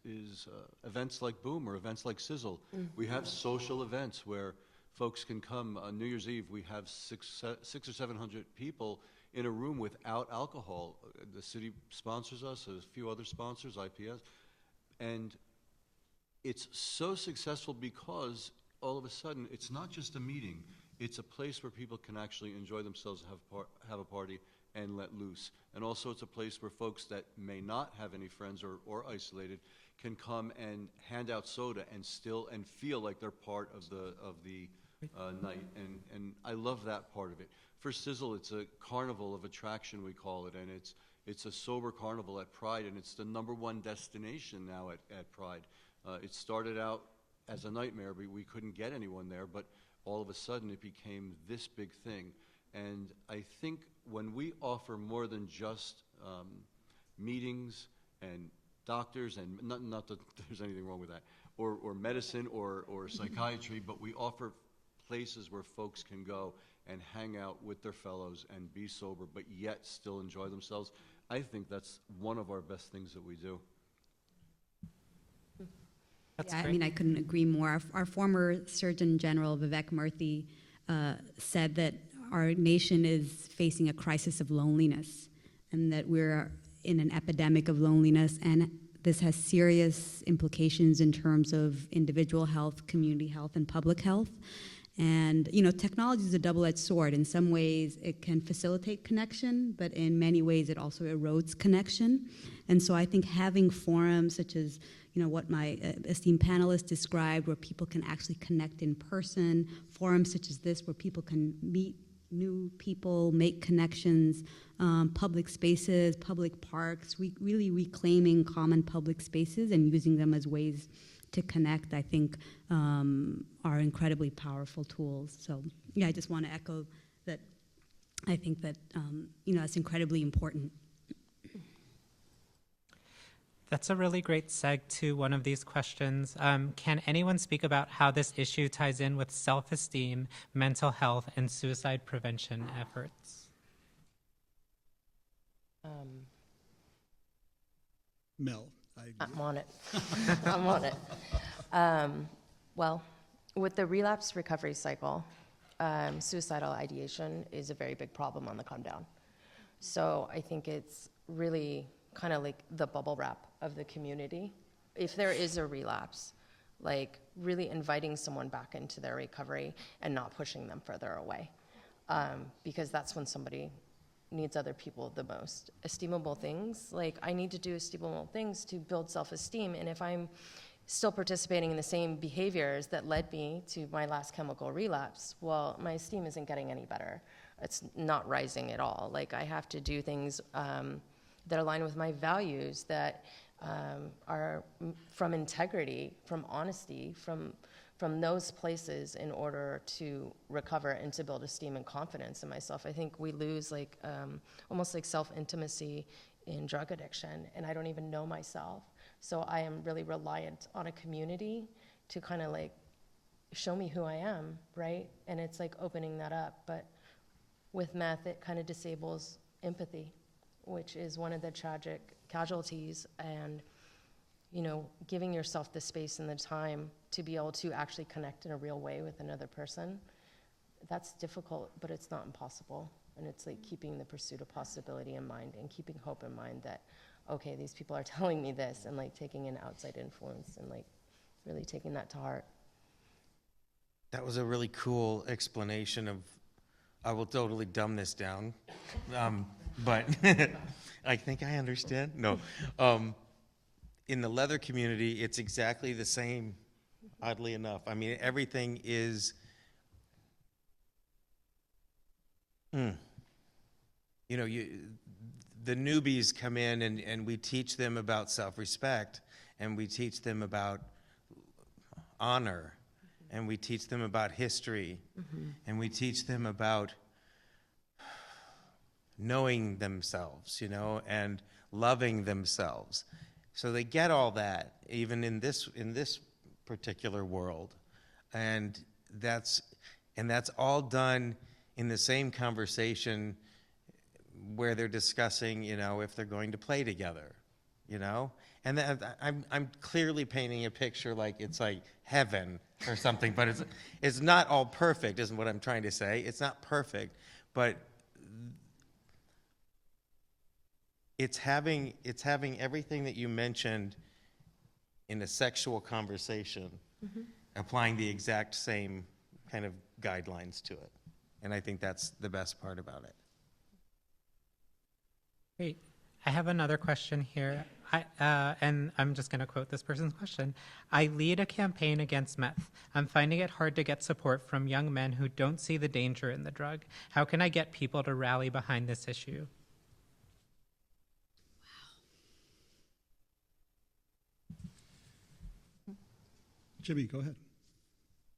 events like Boom or events like Sizzle. We have social events where folks can come. On New Year's Eve, we have 600 or 700 people in a room without alcohol. The city sponsors us, a few other sponsors, IPS. And it's so successful because all of a sudden, it's not just a meeting. It's a place where people can actually enjoy themselves, have a party, and let loose. And also it's a place where folks that may not have any friends or isolated can come and hand out soda and feel like they're part of the night. And I love that part of it. For Sizzle, it's a carnival of attraction, we call it, and it's a sober carnival at Pride, and it's the #1 destination now at Pride. It started out as a nightmare. We couldn't get anyone there, but all of a sudden it became this big thing. And I think when we offer more than just meetings and doctors, and not that there's anything wrong with that, or medicine or psychiatry, but we offer places where folks can go and hang out with their fellows and be sober, but yet still enjoy themselves. I think that's one of our best things that we do. That's Yeah, great. I mean, I couldn't agree more. Our former Surgeon General, Vivek Murthy, said that our nation is facing a crisis of loneliness and that we're in an epidemic of loneliness, and this has serious implications in terms of individual health, community health, and public health. And technology is a double-edged sword. In some ways, it can facilitate connection, but in many ways, it also erodes connection. And so I think having forums such as what my esteemed panelists described, where people can actually connect in person, forums such as this where people can meet new people, make connections, public spaces, public parks, really reclaiming common public spaces and using them as ways to connect, I think, are incredibly powerful tools. So yeah, I just want to echo that. I think that it's incredibly important. That's a really great seg to one of these questions. Can anyone speak about how this issue ties in with self-esteem, mental health, and suicide prevention efforts? Mel, I'm on it. I'm on it. Well, with the relapse recovery cycle, suicidal ideation is a very big problem on the come down. So I think it's really kind of like the bubble wrap of the community. If there is a relapse, like really inviting someone back into their recovery and not pushing them further away. Because that's when somebody needs other people the most. Esteemable things, like I need to do esteemable things to build self-esteem, and if I'm still participating in the same behaviors that led me to my last chemical relapse, well, my esteem isn't getting any better. It's not rising at all. Like I have to do things that align with my values, that are from integrity, from honesty, from those places in order to recover and to build esteem and confidence in myself. I think we lose like almost like self-intimacy in drug addiction, and I don't even know myself. So I am really reliant on a community to kind of like show me who I am, right? And it's like opening that up. But with meth, it kind of disables empathy, which is one of the tragic casualties. And giving yourself the space and the time to be able to actually connect in a real way with another person, that's difficult, but it's not impossible. And it's like keeping the pursuit of possibility in mind and keeping hope in mind that, okay, these people are telling me this, and like taking an outside influence and like really taking that to heart. That was a really cool explanation of, I will totally dumb this down, but I think I understand. No. In the leather community, it's exactly the same, oddly enough. I mean, everything is, the newbies come in and we teach them about self-respect, and we teach them about honor, and we teach them about history, and we teach them about knowing themselves, and loving themselves. So they get all that, even in this particular world, and that's all done in the same conversation where they're discussing, if they're going to play together, And I'm clearly painting a picture like it's like heaven or something, but it's not all perfect, isn't what I'm trying to say. It's not perfect, but it's having everything that you mentioned in a sexual conversation, applying the exact same kind of guidelines to it. And I think that's the best part about it. Great. I have another question here, and I'm just going to quote this person's question. I lead a campaign against meth. I'm finding it hard to get support from young men who don't see the danger in the drug. How can I get people to rally behind this issue? Jimmy, go ahead.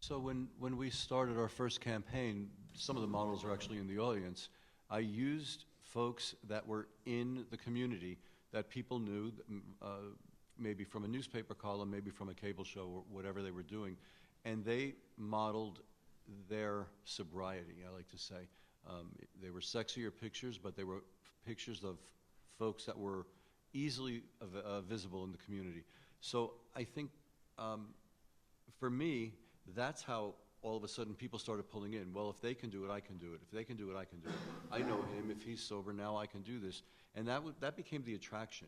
So when we started our first campaign, some of the models are actually in the audience. I used folks that were in the community that people knew, maybe from a newspaper column, maybe from a cable show, or whatever they were doing, and they modeled their sobriety, I like to say. They were sexier pictures, but they were pictures of folks that were easily visible in the community. So I think for me, that's how all of a sudden people started pulling in. Well, if they can do it, I can do it. If they can do it, I can do it. I know him. If he's sober, now I can do this. And that became the attraction.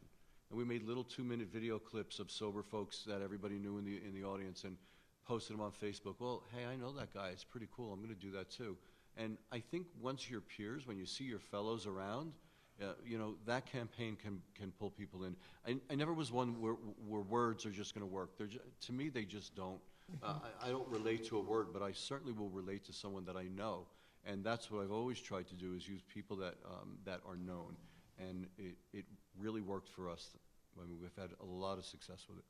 And we made little 2-minute video clips of sober folks that everybody knew in the audience. And posted them on Facebook. Well, hey, I know that guy. It's pretty cool. I'm going to do that too. And I think once your peers, when you see your fellows around, you know, that campaign can pull people in. I never was one where words are just going to work. To me, they just don't. I don't relate to a word, but I certainly will relate to someone that I know. And that's what I've always tried to do, is use people that are known. And it really worked for us. I mean, we've had a lot of success with it.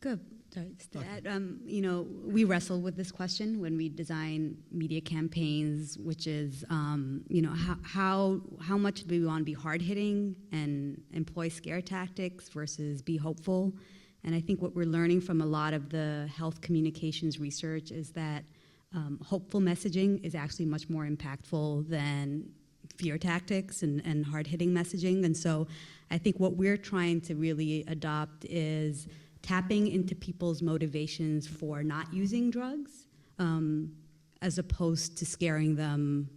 Good. Sorry, just to add, you know, we wrestle with this question when we design media campaigns, which is, you know, how much do we want to be hard-hitting and employ scare tactics versus be hopeful? And I think what we're learning from a lot of the health communications research is that hopeful messaging is actually much more impactful than fear tactics and hard-hitting messaging. And so I think what we're trying to really adopt is tapping into people's motivations for not using drugs, as opposed to scaring them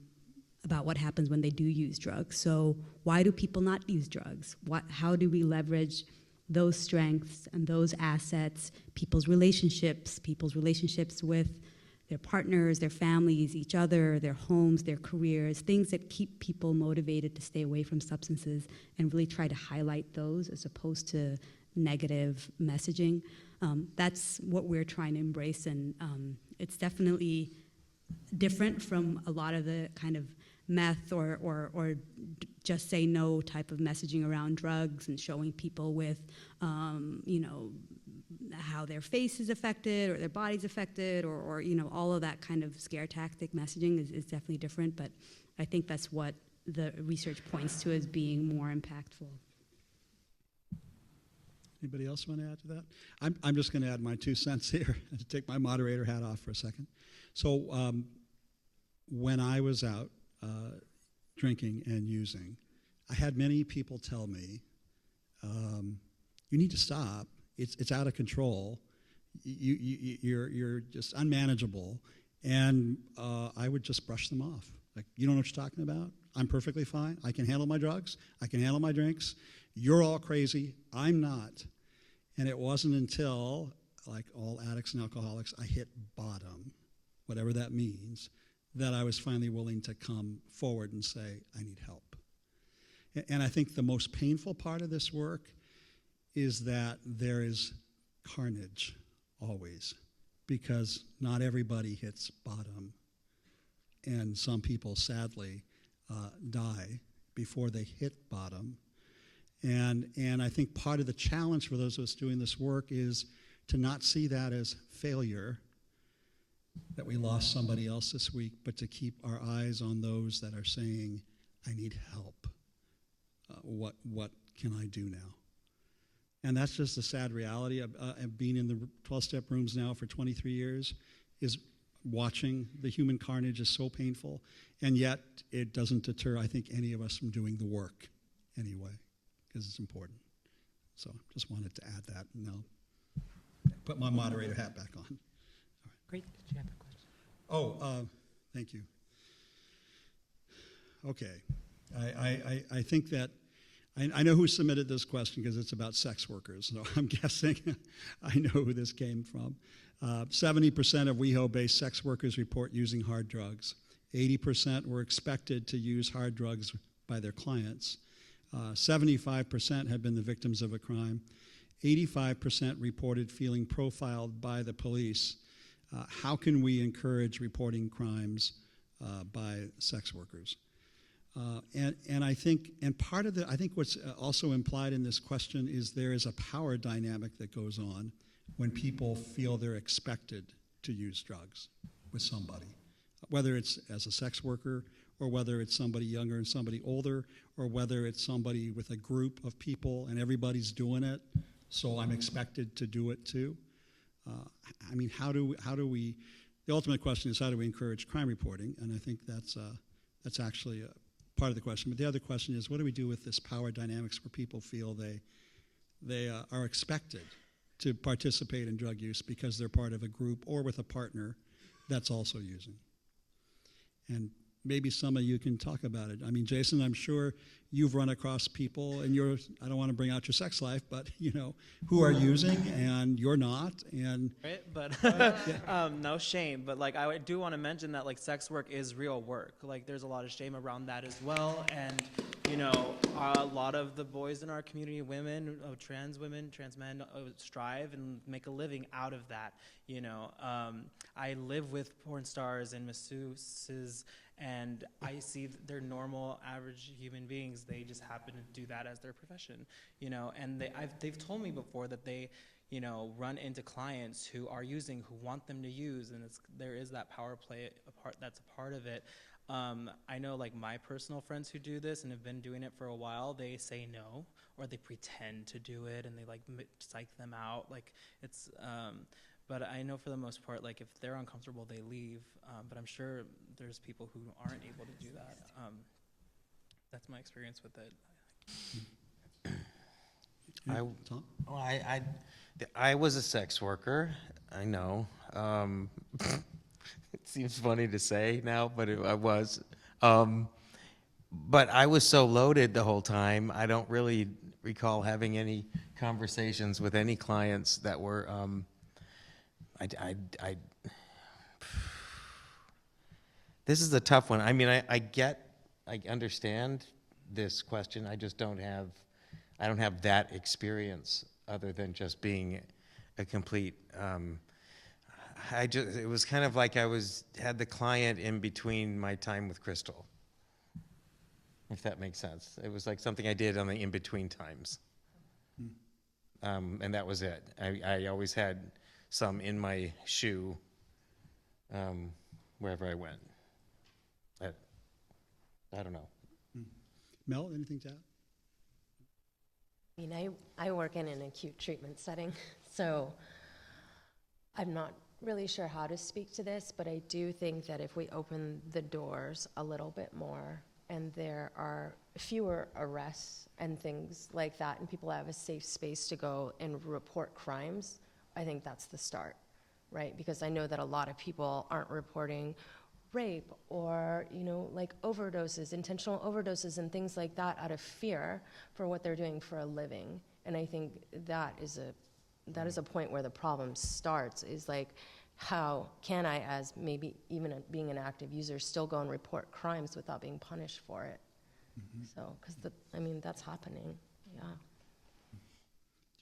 about what happens when they do use drugs. So why do people not use drugs? How do we leverage those strengths and those assets, people's relationships with their partners, their families, each other, their homes, their careers, things that keep people motivated to stay away from substances, and really try to highlight those as opposed to negative messaging. That's what we're trying to embrace, and it's definitely different from a lot of the kind of meth or just say no type of messaging around drugs and showing people with, you know, how their face is affected or their body's affected or you know, all of that kind of scare tactic messaging is definitely different, but I think that's what the research points to as being more impactful. Anybody else want to add to that? I'm just going to add my 2 cents here to take my moderator hat off for a second. So when I was out drinking and using, I had many people tell me, you need to stop. It's out of control. You're just unmanageable. And I would just brush them off. Like, you don't know what you're talking about? I'm perfectly fine. I can handle my drugs. I can handle my drinks. You're all crazy. I'm not. And it wasn't until, like all addicts and alcoholics, I hit bottom, whatever that means, that I was finally willing to come forward and say, I need help. And I think the most painful part of this work is that there is carnage always, because not everybody hits bottom. And some people, sadly, die before they hit bottom. And I think part of the challenge for those of us doing this work is to not see that as failure, that we lost somebody else this week, but to keep our eyes on those that are saying, I need help. What can I do now? And that's just the sad reality of being in the 12-step rooms now for 23 years, is watching the human carnage is so painful, and yet it doesn't deter, I think, any of us from doing the work anyway, because it's important. So just wanted to add that, and I'll put my moderator hat back on. Great. Did you have a question? Oh, thank you. Okay. I think that I know who submitted this question because it's about sex workers. So I'm guessing I know who this came from. 70% of WeHo-based sex workers report using hard drugs. 80% were expected to use hard drugs by their clients. 75% have been the victims of a crime. 85% reported feeling profiled by the police. How can we encourage reporting crimes by sex workers? And I think, and part of I think what's also implied in this question is there is a power dynamic that goes on when people feel they're expected to use drugs with somebody, whether it's as a sex worker or whether it's somebody younger and somebody older, or whether it's somebody with a group of people and everybody's doing it, so I'm expected to do it too. I mean, how do we, the ultimate question is how do we encourage crime reporting? And I think that's actually part of the question. But the other question is, what do we do with this power dynamics where people feel they are expected to participate in drug use because they're part of a group or with a partner that's also using? And maybe some of you can talk about it. I mean, Jason, I'm sure you've run across people, and I don't want to bring out your sex life, but, who are using and you're not. And Right, but no shame. But like, I do want to mention that like sex work is real work. Like, there's a lot of shame around that as well. And a lot of the boys in our community, women, trans women, trans men, strive and make a living out of that. I live with porn stars and masseuses, and I see they're normal, average human beings. They just happen to do that as their profession, and they've told me before that they, run into clients who are using, who want them to use, and there is that power play that's a part of it. I know like my personal friends who do this and have been doing it for a while, they say no, or they pretend to do it, and they like psych them out. Like it's, but I know for the most part, like if they're uncomfortable, they leave. But I'm sure there's people who aren't able to do that. That's my experience with it. Tom? I was a sex worker. I know. It seems funny to say now, but I was. But I was so loaded the whole time, I don't really recall having any conversations with any clients that were. This is a tough one. I mean, I understand this question. I just don't have that experience other than just being a complete. It was kind of like I had the client in between my time with Crystal, if that makes sense. It was like something I did on the in-between times. And that was it. I always had some in my shoe wherever I went. I don't know. Mel, anything to add? I mean, I work in an acute treatment setting, so I'm not really sure how to speak to this, but I do think that if we open the doors a little bit more and there are fewer arrests and things like that, and people have a safe space to go and report crimes, I think that's the start, right? Because I know that a lot of people aren't reporting rape or, like overdoses, intentional overdoses and things like that out of fear for what they're doing for a living. And I think that is a point where the problem starts, is like, how can I, as maybe even being an active user, still go and report crimes without being punished for it? Mm-hmm. So, because that's happening, yeah.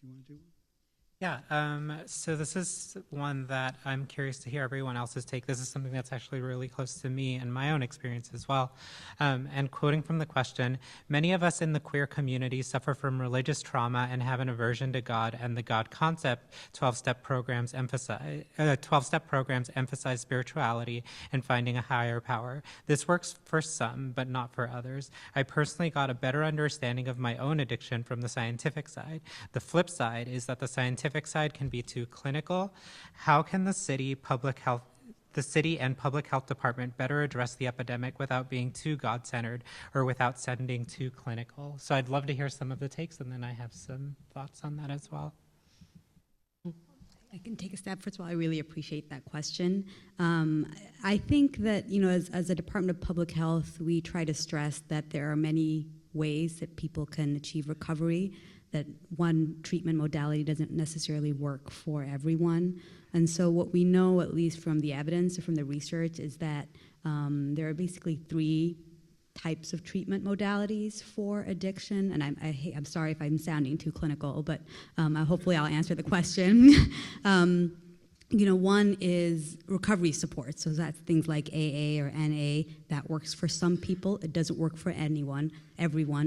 Do you want to do one? Yeah, so this is one that I'm curious to hear everyone else's take. This is something that's actually really close to me and my own experience as well. And quoting from the question, many of us in the queer community suffer from religious trauma and have an aversion to God and the God concept. 12-step programs emphasize spirituality and finding a higher power. This works for some, but not for others. I personally got a better understanding of my own addiction from the scientific side. The flip side is that the scientific side can be too clinical. How can the city and public health department better address the epidemic without being too God-centered or without sounding too clinical? So I'd love to hear some of the takes, and then I have some thoughts on that as well. I can take a stab. First of all, I really appreciate that question. I think that, as a Department of Public Health, we try to stress that there are many ways that people can achieve recovery, that one treatment modality doesn't necessarily work for everyone. And so what we know, at least from the evidence or from the research, is that there are basically 3 types of treatment modalities for addiction. And I'm sorry if I'm sounding too clinical, but hopefully I'll answer the question. One is recovery support. So that's things like AA or NA. That works for some people. It doesn't work for everyone.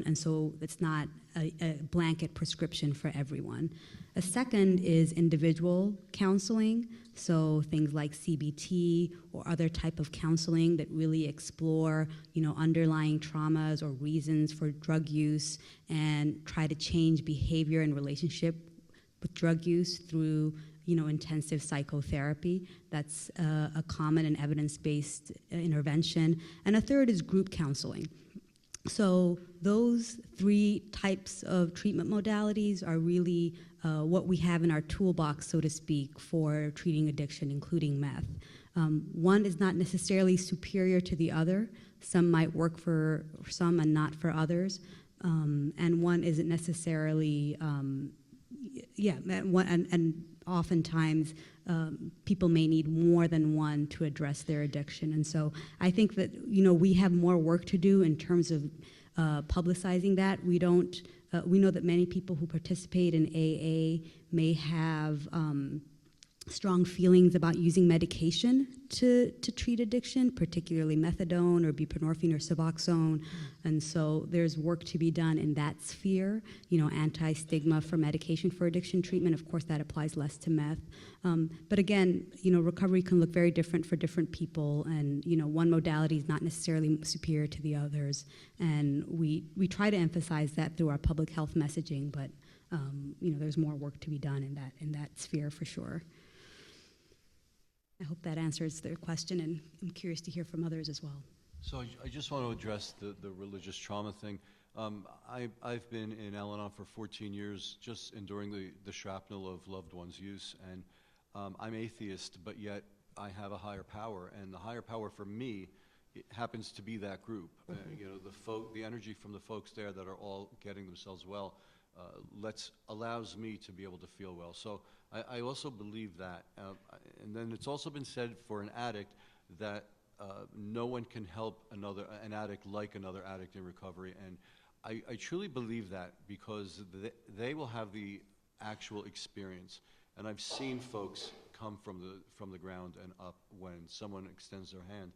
And so it's not a blanket prescription for everyone. A second is individual counseling. So things like CBT or other type of counseling that really explore, underlying traumas or reasons for drug use and try to change behavior and relationship with drug use through intensive psychotherapy. That's a common and evidence-based intervention. And a third is group counseling. So those 3 types of treatment modalities are really what we have in our toolbox, so to speak, for treating addiction, including meth. One is not necessarily superior to the other. Some might work for some and not for others. And one isn't necessarily, and oftentimes people may need more than one to address their addiction. And so I think that, we have more work to do in terms of publicizing that. We know that many people who participate in AA may have strong feelings about using medication to treat addiction, particularly methadone or buprenorphine or Suboxone. And so there's work to be done in that sphere, anti-stigma for medication for addiction treatment. Of course, that applies less to meth. But again, recovery can look very different for different people, and one modality is not necessarily superior to the others. And we try to emphasize that through our public health messaging, but there's more work to be done in that sphere for sure. I hope that answers their question, and I'm curious to hear from others as well. So I just want to address the religious trauma thing. I've been in Al-Anon for 14 years, just enduring the shrapnel of loved ones' use, and I'm atheist, but yet I have a higher power, and the higher power for me, it happens to be that group. The energy from the folks there that are all getting themselves well allows me to be able to feel well. So I also believe that. And then it's also been said for an addict that no one can help an addict like another addict in recovery. And I truly believe that, because they will have the actual experience. And I've seen folks come from the ground and up when someone extends their hand.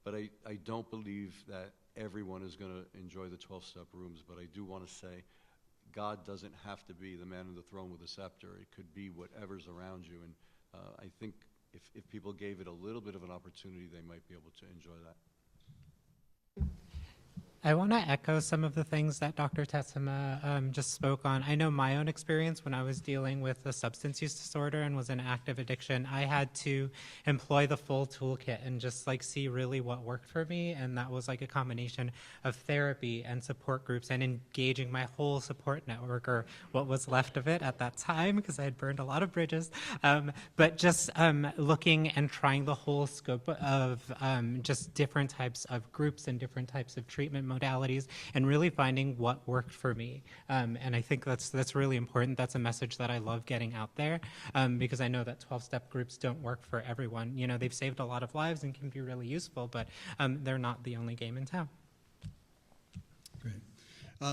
But I don't believe that everyone is going to enjoy the 12-step rooms, but I do want to say God doesn't have to be the man on the throne with a scepter. It could be whatever's around you, and I think if people gave it a little bit of an opportunity, they might be able to enjoy that. I want to echo some of the things that Dr. Tessema just spoke on. I know my own experience when I was dealing with a substance use disorder and was in active addiction. I had to employ the full toolkit and just see really what worked for me, and that was a combination of therapy and support groups and engaging my whole support network, or what was left of it at that time, because I had burned a lot of bridges. But just looking and trying the whole scope of just different types of groups and different types of treatment modalities, and really finding what worked for me. And I think that's really important. That's a message that I love getting out there, because I know that 12-step groups don't work for everyone. They've saved a lot of lives and can be really useful, but they're not the only game in town. Great.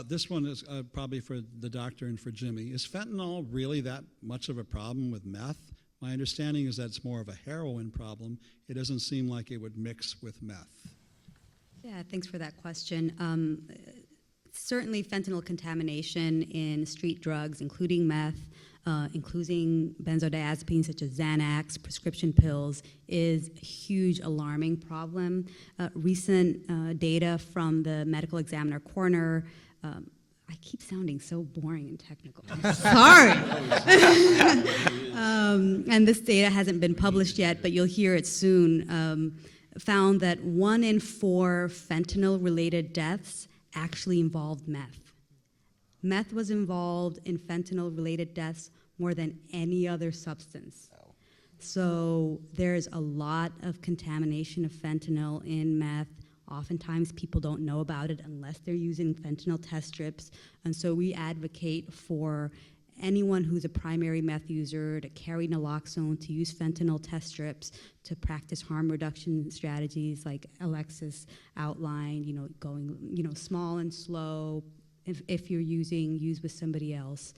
This one is probably for the doctor and for Jimmy. Is fentanyl really that much of a problem with meth? My understanding is that it's more of a heroin problem. It doesn't seem like it would mix with meth. Yeah, thanks for that question. Certainly fentanyl contamination in street drugs, including meth, including benzodiazepines such as Xanax, prescription pills, is a huge alarming problem. Recent data from the medical examiner coroner, I keep sounding so boring and technical. I'm sorry. And this data hasn't been published yet, but you'll hear it soon. Found that 1 in 4 fentanyl-related deaths actually involved meth. Meth was involved in fentanyl-related deaths more than any other substance. So there's a lot of contamination of fentanyl in meth. Oftentimes people don't know about it unless they're using fentanyl test strips. And so we advocate for anyone who's a primary meth user to carry naloxone, to use fentanyl test strips, to practice harm reduction strategies like Alexis outlined, going, small and slow. If you're use with somebody else,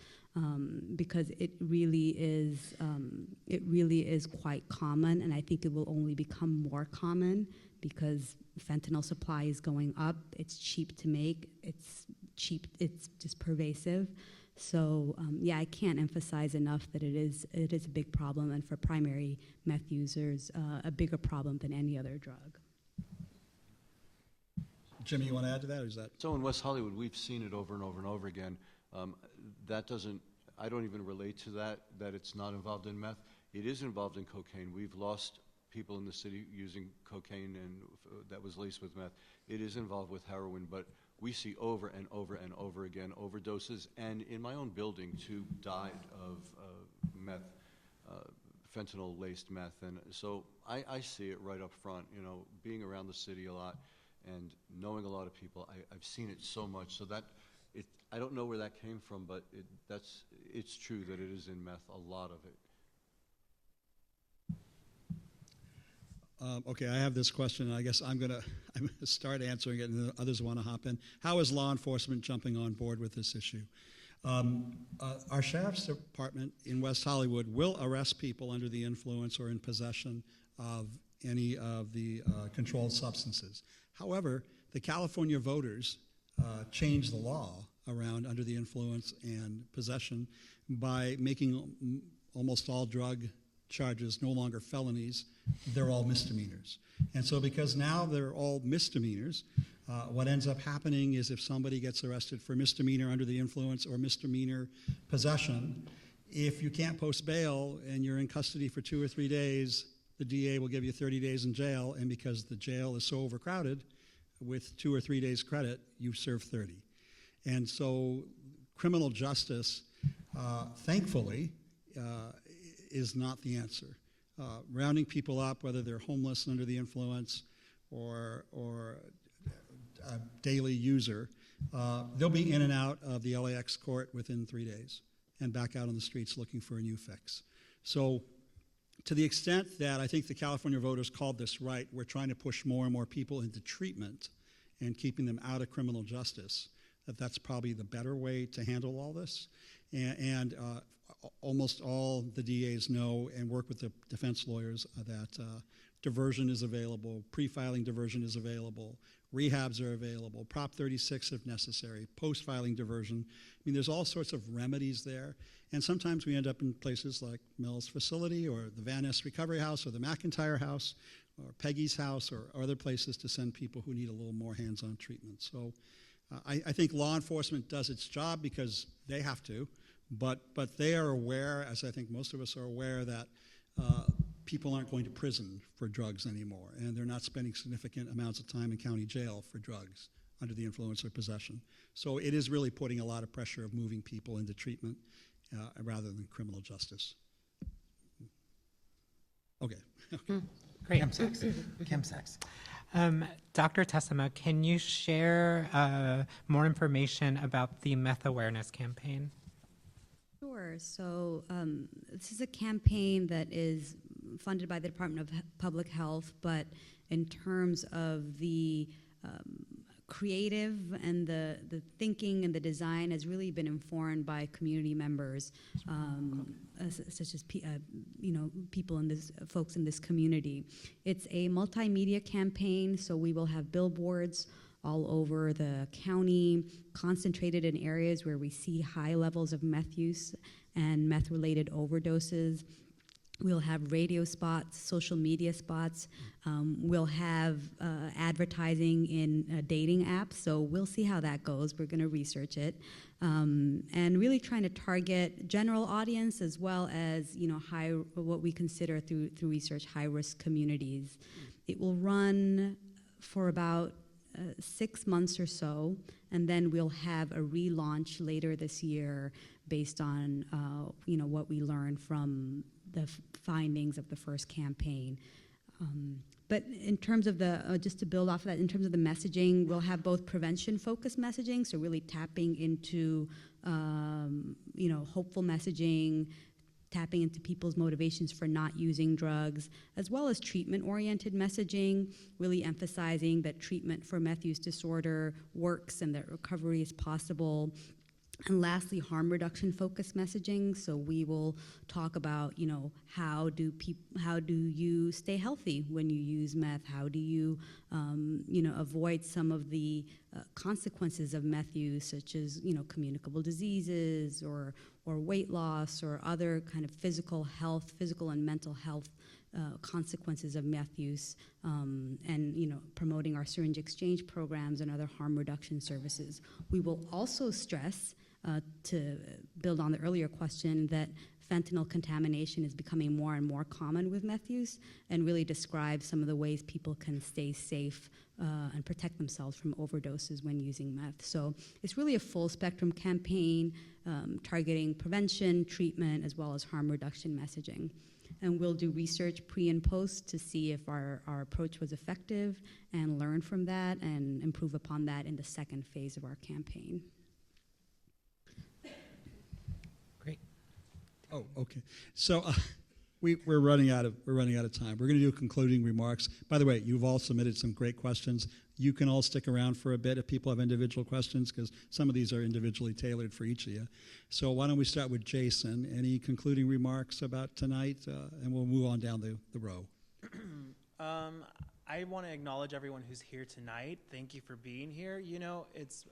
because it really is quite common, and I think it will only become more common because fentanyl supply is going up. It's cheap to make. It's just pervasive. So I can't emphasize enough that it is a big problem, and for primary meth users, a bigger problem than any other drug. Jimmy, you want to add to that, or is that? So in West Hollywood, we've seen it over and over and over again. I don't even relate to that it's not involved in meth. It is involved in cocaine. We've lost people in the city using cocaine and that was laced with meth. It is involved with heroin, but we see over and over and over again overdoses. And in my own building, 2 died of meth fentanyl-laced meth. And so I see it right up front, you know, being around the city a lot and knowing a lot of people, I've seen it so much. So that, I don't know where that came from, but it's true that it is in meth, a lot of it. Okay, I have this question, and I guess I'm gonna start answering it, and then others want to hop in. How is law enforcement jumping on board with this issue? Our sheriff's department in West Hollywood will arrest people under the influence or in possession of any of the controlled substances. However, the California voters changed the law around under the influence and possession by making almost all drug charges no longer felonies, they're all misdemeanors. And so because now they're all misdemeanors, what ends up happening is if somebody gets arrested for misdemeanor under the influence or misdemeanor possession, if you can't post bail and you're in custody for 2 or 3 days, the DA will give you 30 days in jail, and because the jail is so overcrowded, with 2 or 3 days credit, you serve 30. And so criminal justice, thankfully, is not the answer. Rounding people up, whether they're homeless and under the influence or a daily user, they'll be in and out of the LAX court within 3 days and back out on the streets looking for a new fix. So to the extent that I think the California voters called this right, we're trying to push more and more people into treatment and keeping them out of criminal justice, that's probably the better way to handle all this. And almost all the DAs know and work with the defense lawyers that diversion is available, pre-filing diversion is available, rehabs are available, Prop 36 if necessary, post-filing diversion. I mean, there's all sorts of remedies there. And sometimes we end up in places like Mel's facility or the Van Ness Recovery House or the McIntyre House or Peggy's house or other places to send people who need a little more hands-on treatment. So I think law enforcement does its job because they have to, but they are aware, as I think most of us are aware, that people aren't going to prison for drugs anymore, and they're not spending significant amounts of time in county jail for drugs under the influence or possession. So it is really putting a lot of pressure of moving people into treatment rather than criminal justice. Okay. Great. Chemsex. Dr. Tessema, can you share more information about the meth awareness campaign? Sure. So this is a campaign that is funded by the Department of Public Health, but in terms of the creative and the thinking and the design has really been informed by community members, such as people in this, folks in this community. It's a multimedia campaign, so we will have billboards all over the county, concentrated in areas where we see high levels of meth use and meth-related overdoses. We'll have radio spots, social media spots. We'll have advertising in dating apps, so we'll see how that goes. We're going to research it. And really trying to target general audience as well as, what we consider through research, high-risk communities. It will run for about 6 months or so, and then we'll have a relaunch later this year based on what we learned from the findings of the first campaign. But in terms of the, just to build off of that, in terms of the messaging, we'll have both prevention-focused messaging, so really tapping into, hopeful messaging, tapping into people's motivations for not using drugs, as well as treatment-oriented messaging, really emphasizing that treatment for meth use disorder works and that recovery is possible. And lastly, harm reduction focused messaging. So we will talk about, how do you stay healthy when you use meth? How do you, avoid some of the consequences of meth use, such as, communicable diseases or weight loss or other kind of physical and mental health consequences of meth use, and promoting our syringe exchange programs and other harm reduction services. We will also stress, to build on the earlier question, that fentanyl contamination is becoming more and more common with meth use, and really describe some of the ways people can stay safe and protect themselves from overdoses when using meth. So it's really a full spectrum campaign targeting prevention, treatment, as well as harm reduction messaging. and we'll do research pre and post to see if our approach was effective and learn from that and improve upon that in the second phase of our campaign. Great. Oh, okay. So we're running out of time. We're going to do concluding remarks. By the way, you've all submitted some great questions. You can all stick around for a bit if people have individual questions, because some of these are individually tailored for each of you. So why don't we start with Jason? Any concluding remarks about tonight? And we'll move on down the row. I want to acknowledge everyone who's here tonight. Thank you for being here. You know, it's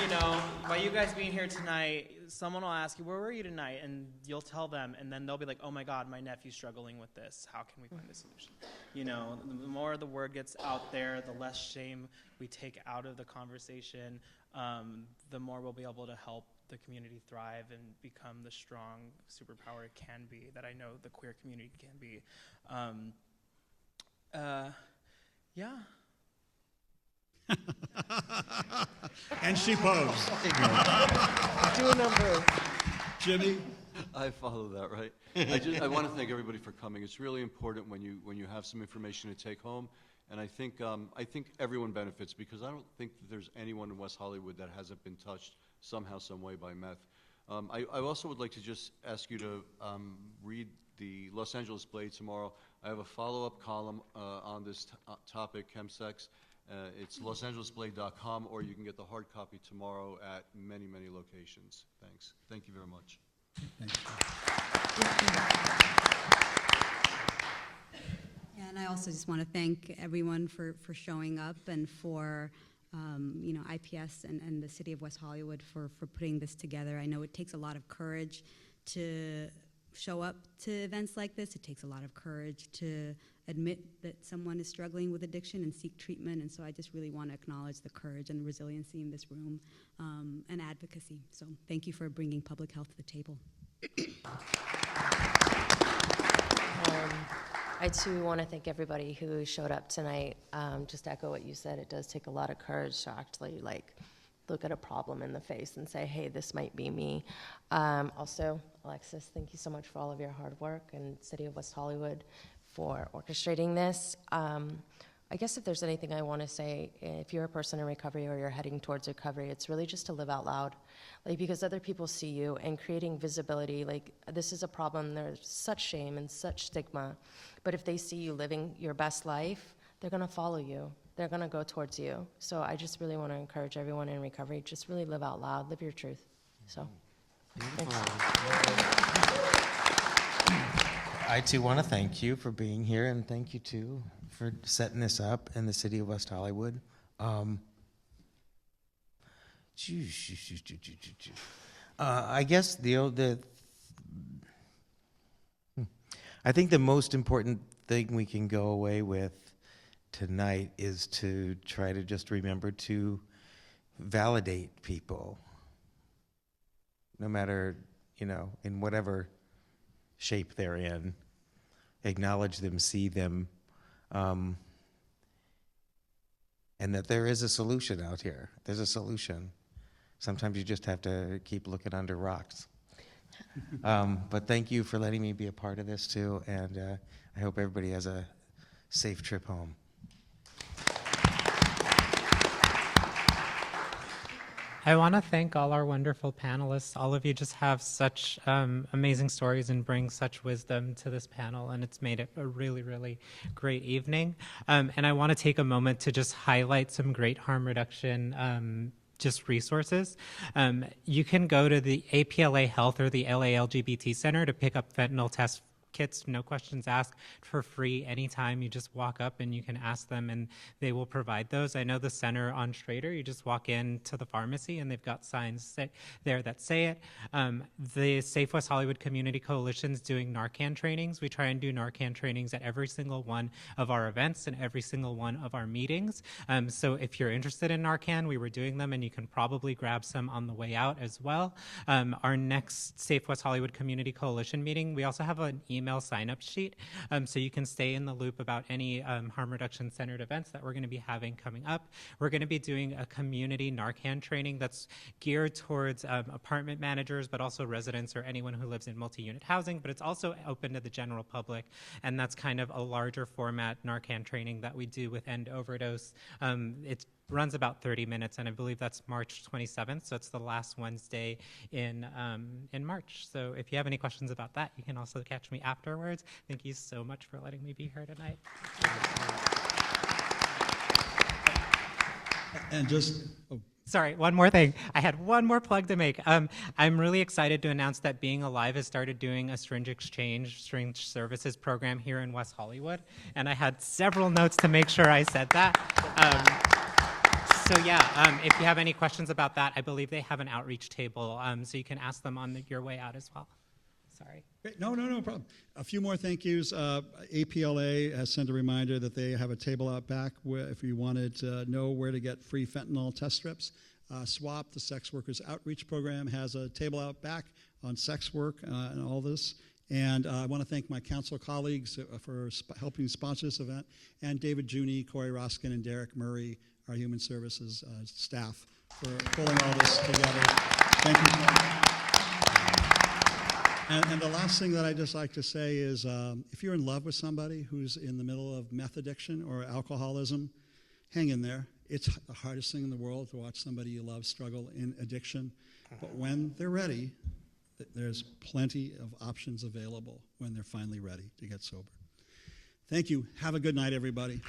you know, by you guys being here tonight, someone will ask you, where were you tonight? And you'll tell them, and then they'll be like, oh my God, my nephew's struggling with this. How can we find a solution? You know, the more the word gets out there, the less shame we take out of the conversation, the more we'll be able to help the community thrive and become the strong superpower it can be, that I know the queer community can be. Yeah. And she posed. Do a number. Jimmy? I follow that, right? I want to thank everybody for coming. It's really important when you have some information to take home, and I think everyone benefits, because I don't think that there's anyone in West Hollywood that hasn't been touched somehow, some way by meth. I also would like to just ask you to read the Los Angeles Blade tomorrow. I have a follow-up column on this topic, chemsex. It's losangelesblade.com, or you can get the hard copy tomorrow at many, many locations. Thanks. Thank you very much. Thank you. And I also just want to thank everyone for showing up, and for you know, IPS and the City of West Hollywood for putting this together. I know it takes a lot of courage to show up to events like this. It takes a lot of courage to admit that someone is struggling with addiction and seek treatment, and so I just really want to acknowledge the courage and resiliency in this room, and advocacy. So thank you for bringing public health to the table. I too want to thank everybody who showed up tonight. Just to echo what you said, it does take a lot of courage to actually look at a problem in the face and say, hey, this might be me. Also, Alexis, thank you so much for all of your hard work, and City of West Hollywood for orchestrating this. I guess if there's anything I want to say, if you're a person in recovery or you're heading towards recovery, it's really just to live out loud. Because other people see you, and creating visibility, this is a problem, there's such shame and such stigma, but if they see you living your best life, they're gonna follow you. They're gonna go towards you. So I just really wanna encourage everyone in recovery, just really live out loud, live your truth. So, thanks. I too want to thank you for being here, and thank you too for setting this up in the City of West Hollywood. I guess I think the most important thing we can go away with tonight is to try to just remember to validate people, no matter, in whatever shape they're in. Acknowledge them, see them, and that there is a solution out here. There's a solution. Sometimes you just have to keep looking under rocks. But thank you for letting me be a part of this too, and I hope everybody has a safe trip home. I want to thank all our wonderful panelists. All of you just have such amazing stories and bring such wisdom to this panel, and it's made it a really, really great evening. And I want to take a moment to just highlight some great harm reduction just resources. You can go to the APLA Health or the LA LGBT Center to pick up fentanyl test kits, no questions asked, for free anytime. You just walk up and you can ask them and they will provide those. I know the center on Schrader, you just walk into the pharmacy and they've got signs there that say it. The Safe West Hollywood Community Coalition's doing Narcan trainings. We try and do Narcan trainings at every single one of our events and every single one of our meetings. So if you're interested in Narcan, we were doing them and you can probably grab some on the way out as well. Our next Safe West Hollywood Community Coalition meeting, we also have an email email sign-up sheet, so you can stay in the loop about any harm reduction-centered events that we're going to be having coming up. We're going to be doing a community Narcan training that's geared towards apartment managers, but also residents or anyone who lives in multi-unit housing, but it's also open to the general public, and that's kind of a larger format Narcan training that we do with End Overdose. It runs about 30 minutes, and I believe that's March 27th, so it's the last Wednesday in March. So if you have any questions about that, you can also catch me afterwards. Thank you so much for letting me be here tonight. And just, oh, Sorry, one more thing. I had one more plug to make. I'm really excited to announce that Being Alive has started doing a syringe exchange, syringe services program here in West Hollywood, and I had several notes to make sure I said that. So yeah, if you have any questions about that, I believe they have an outreach table, so you can ask them on your way out as well. Sorry. great. No problem. A few more thank yous. APLA has sent a reminder that they have a table out back where if you wanted to know where to get free fentanyl test strips. SWAP, the Sex Workers Outreach Program, has a table out back on sex work and all this. And I want to thank my council colleagues for helping sponsor this event, and David Juni, Corey Roskin, and Derek Murray, our human services staff, for pulling all this together. Thank you. And the last thing that I'd just like to say is if you're in love with somebody who's in the middle of meth addiction or alcoholism, hang in there. It's the hardest thing in the world to watch somebody you love struggle in addiction. But when they're ready, there's plenty of options available when they're finally ready to get sober. Thank you. Have a good night, everybody.